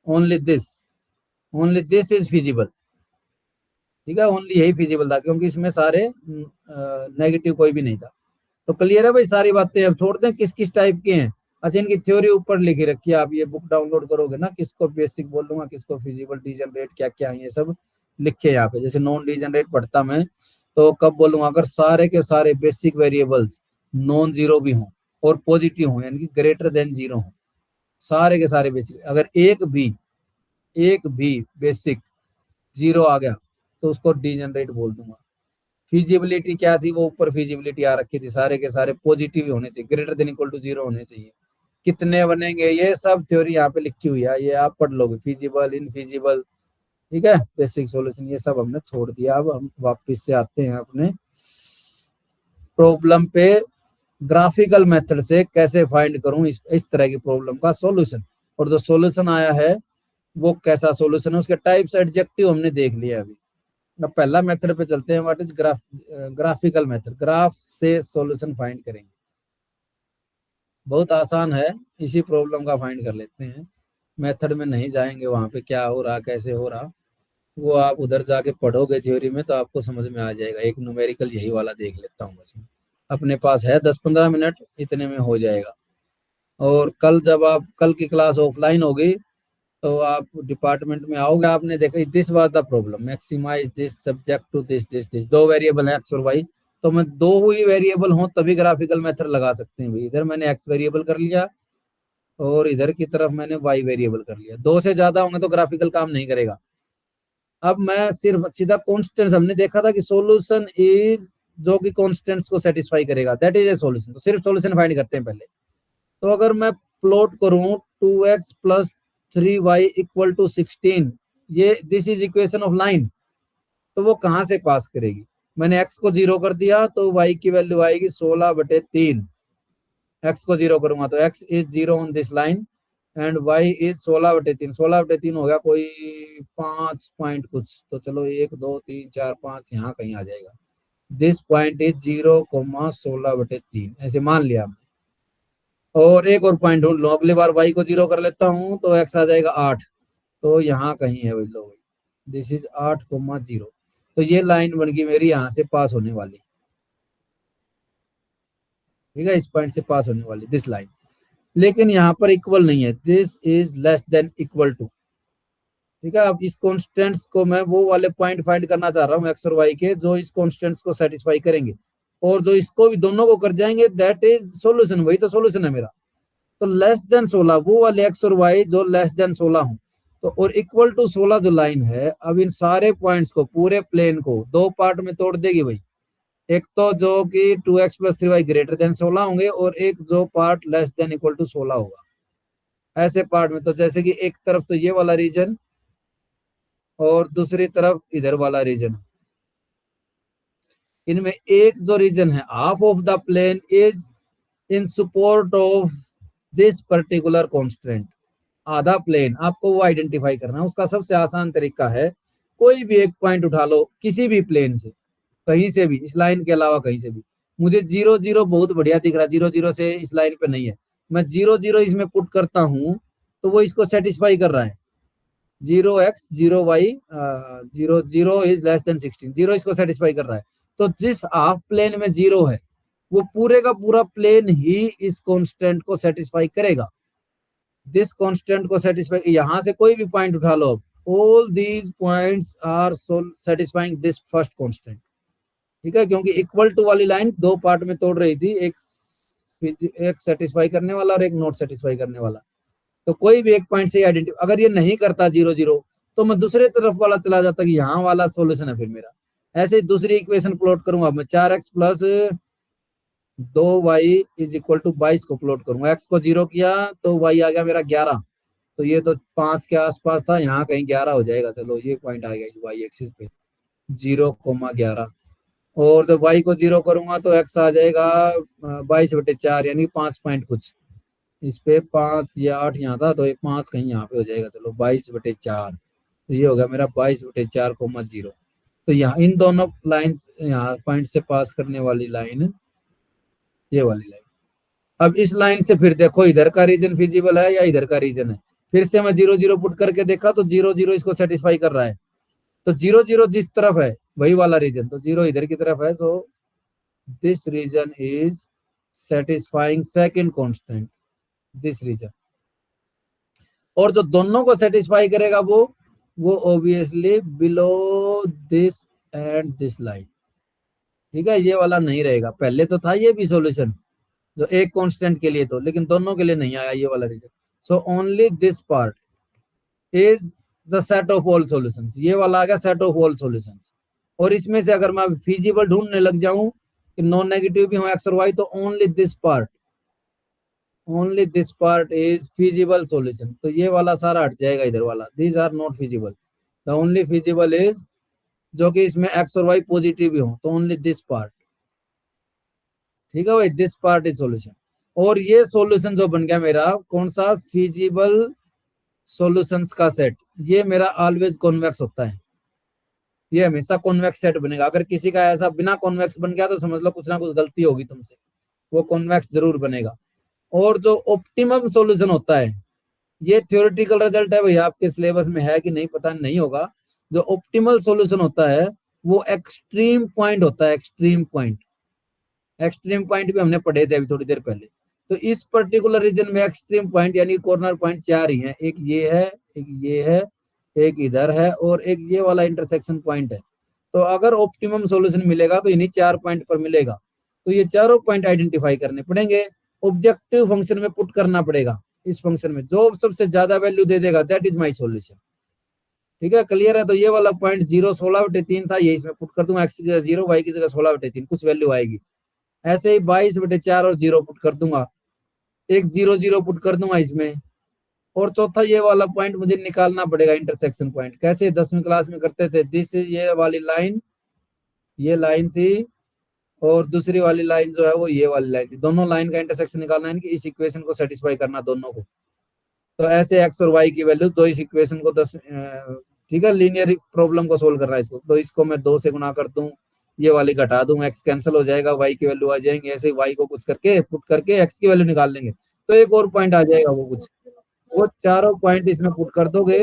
ओनली दिस इज फिजिबल। ठीक है, ओनली यही फिजिबल था, क्योंकि इसमें सारे नेगेटिव कोई भी नहीं था। तो क्लियर है भाई सारी बातें। अब छोड़ते हैं किस किस टाइप के हैं। अच्छा, इनकी थ्योरी ऊपर लिखी रखी है, आप ये बुक डाउनलोड करोगे ना, किसको बेसिक बोलूंगा, किसको फिजिबल, डिजेनरेट क्या क्या है, ये सब लिखे यहाँ पे। जैसे नॉन डिजेनरेट पढ़ता मैं तो कब बोलूंगा, अगर सारे के सारे बेसिक वेरिएबल्स नॉन जीरो भी हों और पॉजिटिव हों, यानी कि ग्रेटर देन 0 हो, सारे के सारे बेसिक, अगर एक भी बेसिक 0 आ गया तो उसको डिजेनरेट बोल दूंगा। फिजिबिलिटी क्या थी, वो ऊपर फिजिबिलिटी आ रखी थी, सारे के सारे पॉजिटिव होने चाहिए, ग्रेटर देन इक्वल टू 0 होने चाहिए। कितने बनेंगे, ये सब थ्योरी यहाँ पे लिखी हुई है, ये आप पढ़ लोगे, फिजिबल, इनफिजिबल। ठीक है, बेसिक सॉल्यूशन ये सब हमने छोड़ दिया। अब हम वापस से आते हैं अपने प्रॉब्लम पे। ग्राफिकल मेथड से कैसे फाइंड करूं इस तरह की प्रॉब्लम का सॉल्यूशन, और जो सॉल्यूशन आया है वो कैसा सॉल्यूशन है, उसके टाइप्स एडजेक्टिव हमने देख लिया अभी। अब पहला मेथड पे चलते हैं, what is graphical method, graph से सॉल्यूशन फाइंड करेंगे। बहुत आसान है, इसी प्रॉब्लम का फाइंड कर लेते हैं, मेथड में नहीं जाएंगे, वहां पे क्या हो रहा कैसे हो रहा वो आप उधर जाके पढ़ोगे थ्योरी में तो आपको समझ में आ जाएगा। एक न्यूमेरिकल यही वाला देख लेता हूँ बस, अपने पास है 10-15 मिनट, इतने में हो जाएगा। और कल जब आप कल की क्लास ऑफलाइन होगी तो आप डिपार्टमेंट में आओगे, आपने देखा this was the problem, maximise this subject to this, दो वेरिएबल है एक्स और वाई, तो मैं दो ही वेरिएबल हो तभी ग्राफिकल मेथड लगा सकते हैं भाई। इधर मैंने एक्स वेरिएबल कर लिया और इधर की तरफ मैंने वाई वेरिएबल कर लिया, दो से ज्यादा होंगे तो ग्राफिकल काम नहीं करेगा। अब मैं सिर्फ सीधा कॉन्स्टेंट्स, हमने देखा था कि सॉल्यूशन इज जो कि कॉन्स्टेंट्स को सेटिस्फाई करेगा, दैट इज ए सॉल्यूशन। तो सिर्फ सॉल्यूशन फाइंड करते हैं पहले। तो अगर मैं प्लॉट करूं 2x plus 3y equal to 16, ये this is equation of line, तो वो कहां से पास करेगी। मैंने x को 0 कर दिया तो y की वैल्यू आएगी 16/3। x को 0 करूंगा तो x is 0 on this line and y is 16/3। 16/3 हो गया कोई 5 पॉइंट कुछ, तो चलो 1 2 3 4 5 यहाँ कहीं आ जाएगा। दिस पॉइंट इज 0,16/3 ऐसे मान लिया। और एक और पॉइंट ढूंढ लो, अगली बार y को 0 कर लेता हूं तो x आ जाएगा 8, तो यहाँ कहीं है लो भाई, दिस इज 8,0। तो ये लाइन बन गई मेरी यहाँ से पास होने वाली। ठीक है, इस पॉइंट से पास होने वाली दिस लाइन, लेकिन यहाँ पर इक्वल नहीं है, this is less than equal to. ठीक है, अब इस कॉन्स्टेंट्स को मैं वो वाले पॉइंट फाइंड करना चाह रहा हूँ एक्स और वाई के जो इस कॉन्स्टेंट्स को सेटिस्फाई करेंगे, और जो इसको भी दोनों को कर जाएंगे दैट इज सॉल्यूशन, वही तो सॉल्यूशन है मेरा। तो लेस देन 16 वो वाले एक्स और वाई जो लेस देन 16 हो, तो और इक्वल टू 16 जो लाइन है, अब इन सारे पॉइंट्स को, पूरे प्लेन को दो पार्ट में तोड़ देगी भाई। एक तो जो कि 2x plus 3y greater than 16 होंगे, और एक जो part less than equal to 16 होगा। ऐसे पार्ट में तो जैसे कि एक तरफ तो ये वाला रीजन और दूसरी तरफ इधर वाला रीजन, इनमें एक जो रीजन है half of the plane is in support of this particular constant. आधा प्लेन आपको वो आइडेंटिफाई करना है। उसका सबसे आसान तरीका है, कोई भी एक पॉइंट उठा लो किसी भी प्लेन से, कहीं से भी, इस लाइन के अलावा कहीं से भी। मुझे 0 0 बहुत बढ़िया दिख रहा है, 0 0 से इस लाइन पे नहीं है, मैं 0 0 इसमें पुट करता हूं तो वो इसको सेटिस्फाई कर रहा है। 0x 0y 0 is less than 16, 0 इसको सेटिस्फाई कर रहा है। तो जिस हाफ प्लेन में 0 है वो पूरे का पूरा प्लेन ही इस कांस्टेंट को सेटिस्फाई करेगा। दिस कांस्टेंट को सेटिस्फाई, यहां से कोई भी पॉइंट उठा लो, all these points are satisfying this first constant. ठीक है, क्योंकि इक्वल टू वाली लाइन दो पार्ट में तोड़ रही थी, एक एक सेटिस्फाई करने वाला और एक नॉट सेटिस्फाई करने वाला। तो कोई भी एक पॉइंट से आइडेंटिफाई, अगर ये नहीं करता 0 0, तो मैं दूसरे तरफ वाला चला जाता कि यहाँ वाला सॉल्यूशन है फिर मेरा। ऐसे ही दूसरी इक्वेशन प्लॉट करूंगा मैं, 4x plus 2y is equal to 22 को प्लॉट करूंगा। x को 0 किया तो y आ गया मेरा 11, तो ये तो 5 के आसपास था, यहाँ कहीं 11 हो जाएगा। चलो ये पॉइंट आ गया वाई एक्सिस पे 0,11। और जब y को 0 करूंगा तो x आ जाएगा 22/4, यानी 5 पॉइंट कुछ। इस पे 5 या 8 यहाँ था, तो ये 5 कहीं यहाँ पे हो जाएगा। चलो 22/4, तो ये होगा मेरा 22/4,0। तो यहाँ इन दोनों लाइन, यहाँ पॉइंट से पास करने वाली लाइन ये वाली लाइन। अब इस लाइन से फिर देखो इधर का रीजन फिजिबल है या इधर का रीजन है। फिर से मैं 0 0 पुट करके देखा तो 0 0 इसको सेटिस्फाई कर रहा है। तो 0 0 जिस तरफ है वही वाला रीजन, तो 0 इधर की तरफ है, तो this region is satisfying second constant, this region. और जो दोनों को सेटिस्फाई करेगा वो obviously below this and this line. ठीक है, ये वाला नहीं रहेगा। पहले तो था ये भी सॉल्यूशन जो एक कांस्टेंट के लिए, तो लेकिन दोनों के लिए नहीं आया ये वाला region. So only this part is the set of all solutions, ये वाला आ गया सेट ऑफ ऑल सॉल्यूशंस। और इसमें से अगर मैं फिजिबल ढूंढने लग जाऊं कि नॉन नेगेटिव भी हो एक्स और वाई, तो only this part is feasible solution. तो ये वाला सारा हट जाएगा इधर वाला, these are not feasible. The only feasible is जो कि इसमें एक्स और वाई पॉजिटिव भी हो, तो ओनली दिस पार्ट। ठीक है भाई, दिस पार्ट इज सॉल्यूशन। और ये सॉल्यूशन जो बन गया मेरा कौन सा, फिजिबल सॉल्यूशंस का सेट, ये मेरा ऑलवेज कॉन्वेक्स होता है। ये हमेशा कॉन्वेक्स सेट बनेगा। अगर किसी का ऐसा बिना कॉन्वेक्स बन गया तो समझ लो कुछ ना कुछ गलती होगी तुमसे, वो कॉन्वेक्स जरूर बनेगा। और जो ऑप्टिमम सॉल्यूशन होता है, ये थ्योरेटिकल रिजल्ट है भैया, आपके सिलेबस में है कि नहीं पता नहीं होगा। जो ऑप्टिमल सॉल्यूशन होता है वो एक्सट्रीम पॉइंट होता है, एक्सट्रीम पॉइंट। एक्सट्रीम पॉइंट भी हमने पढ़े थे अभी थोड़ी देर पहले। तो इस पर्टिकुलर रीजन में एक्सट्रीम पॉइंट यानी कॉर्नर पॉइंट 4 ही हैं, एक ये है, एक ये है, एक इधर है और एक ये वाला इंटरसेक्शन पॉइंट है। तो अगर ऑप्टिमम सॉल्यूशन मिलेगा तो इन्हीं 4 पॉइंट पर मिलेगा। तो ये चारों पॉइंट आइडेंटिफाई करने पड़ेंगे, ऑब्जेक्टिव फंक्शन में पुट करना पड़ेगा। इस फंक्शन में जो सबसे ज्यादा वैल्यू दे देगा दैट इज माई सॉल्यूशन। ठीक है, क्लियर है। तो ये वाला पॉइंट 0 16/3 था, ये इसमें पुट कर दूंगा, एक्स की जगह 0, वाई की जगह 16/3, कुछ वैल्यू आएगी। ऐसे ही 22/4 और 0 पुट कर दूंगा, एक 0 0 पुट कर दूंगा इसमें। और चौथा ये वाला पॉइंट मुझे निकालना पड़ेगा, इंटरसेक्शन पॉइंट। कैसे 10वीं क्लास में करते थे, दिस ये वाली लाइन, ये लाइन थी, और दूसरी वाली लाइन जो है वो ये वाली लाइन थी। दोनों लाइन का इंटरसेक्शन निकालना है कि इस इक्वेशन को सेटिस्फाई करना दोनों को। तो ऐसे एक्स और वाई की वैल्यू दो, इस इक्वेशन को 10, ठीक है, लीनियर प्रॉब्लम को सोल्व करना है इसको। तो इसको मैं 2 से गुणा कर दूं, ये वाली घटा दूं, एक्स कैंसिल हो जाएगा, वाई की वैल्यू आ जाएंगे। ऐसे वाई को कुछ करके पुट करके एक्स की वैल्यू निकाल लेंगे, तो एक और पॉइंट आ जाएगा वो कुछ। वो चारों पॉइंट इसमें पुट कर दोगे।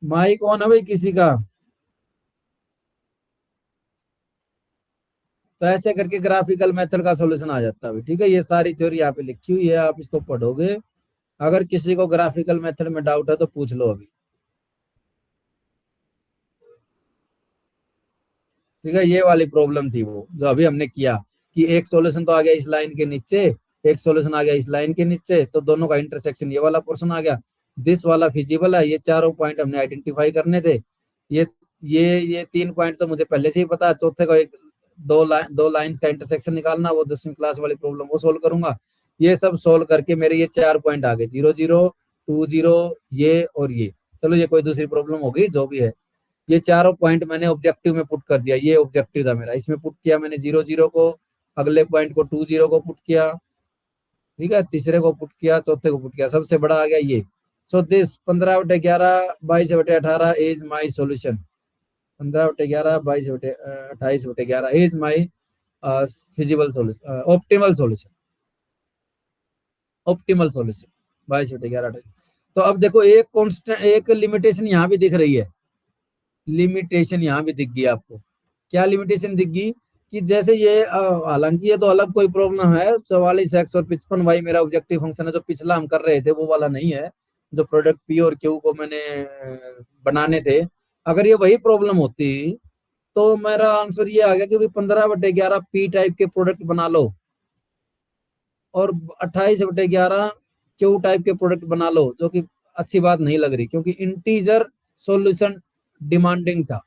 माइक ऑन है भाई किसी का? तो ऐसे करके ग्राफिकल मेथड का सॉल्यूशन आ जाता है। ठीक है, ये सारी थ्योरी यहाँ पे लिखी हुई है, आप इसको पढ़ोगे। अगर किसी को ग्राफिकल मेथड में डाउट है तो पूछ लो अभी। ठीक है, ये वाली प्रॉब्लम थी वो जो अभी हमने किया कि एक सॉल्यूशन तो आ गया इस लाइन के नीचे, एक सॉल्यूशन आ गया इस लाइन के नीचे, तो दोनों का इंटरसेक्शन ये वाला पोर्शन आ गया। दिस वाला फिजिबल है, ये चारों पॉइंट हमने आइडेंटिफाई करने थे। ये ये 3 पॉइंट तो मुझे पहले से ही पता है। चौथे का एक दो लाइंस का इंटरसेक्शन निकालना, वो 10वीं क्लास वाली प्रॉब्लम वो सोल्व करूंगा। ये सब सोल्व करके मेरे ये 4 पॉइंट आ गए, 0 0 2 0 ये और ये। चलो ये कोई दूसरी प्रॉब्लम होगी जो भी है। ये चारों पॉइंट मैंने ऑब्जेक्टिव में पुट कर दिया, ये ऑब्जेक्टिव था मेरा, इसमें पुट किया मैंने 0 0 को, अगले पॉइंट को 2 0 को पुट किया, ठीक है, तीसरे को पुट किया, चौथे को पुट किया, सबसे बड़ा आ गया ये। So this 15/11 22/18 is my solution. 15/11 22/28/11 is my feasible solution, optimal solution, optimal solution 22/11। तो अब देखो एक कॉन्स्टेंट, एक लिमिटेशन यहाँ भी दिख रही है, लिमिटेशन यहाँ भी दिख गई आपको। क्या लिमिटेशन दिख गई कि जैसे ये हालांकि ये तो अलग कोई प्रॉब्लम है, 44x और 55y मेरा ऑब्जेक्टिव फंक्शन है। जो पिछला हम कर रहे थे वो वाला नहीं है, जो प्रोडक्ट पी और क्यू को मैंने बनाने थे। अगर ये वही प्रॉब्लम होती तो मेरा आंसर ये आ गया कि 15/11 पी टाइप के प्रोडक्ट बना लो और 28/11 क्यू टाइप के प्रोडक्ट बना लो, जो कि अच्छी बात नहीं लग रही क्योंकि इंटीजर सॉल्यूशन डिमांडिंग था।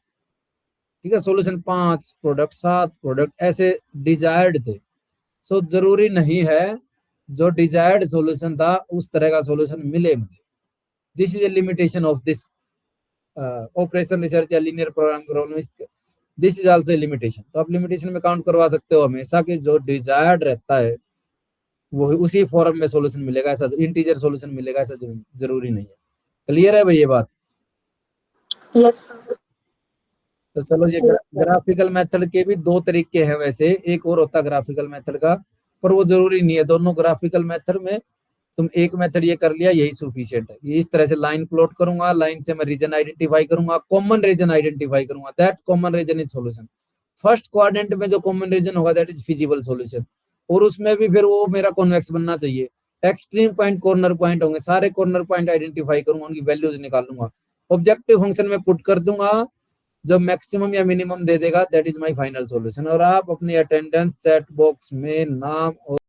ठीक है, सॉल्यूशन 5 प्रोडक्ट 7 प्रोडक्ट ऐसे डिजायर्ड थे। सो जरूरी नहीं है जो डिजायर्ड सॉल्यूशन था उस तरह का सॉल्यूशन मिले मुझे। This is a limitation of this operation research या linear program problem. This is also a limitation. तो आप लिमिटेशन में काउंट करवा सकते हो हमेशा कि जो डिजायर्ड रहता है वो उसी फॉर्म में सॉल्यूशन मिलेगा, ऐसा इंटीजर सॉल्यूशन मिलेगा ऐसा जरूरी नहीं है। क्लियर है भाई ये बात? Yes, sir. तो चलो, ये ग्राफिकल मेथड के भी दो तरीके हैं वैसे, एक और होता है ग्राफिकल मेथड का, पर वो जरूरी नहीं है। दोनों ग्राफिकल मेथड में तुम एक मेथड ये कर लिया यही सफिशिएंट है। ये इस तरह से लाइन प्लॉट करूंगा, लाइन से मैं रीजन आइडेंटिफाई करूंगा, कॉमन रीजन आइडेंटिफाई करूंगा, that common region is solution. First quadrant में जो कॉमन रीजन होगा दैट इज फिजिबल सॉल्यूशन, और उसमें भी फिर वो मेरा कॉन्वेक्स बनना चाहिए। एक्सट्रीम पॉइंट कॉर्नर पॉइंट होंगे, सारे कॉर्नर पॉइंट आइडेंटिफाई करूंगा, उनकी वैल्यूज निकालूंगा, ऑब्जेक्टिव फंक्शन में पुट कर दूंगा, जो मैक्सिमम या मिनिमम दे देगा that is my final solution. और आप अपनी अटेंडेंस चैट बॉक्स में नाम और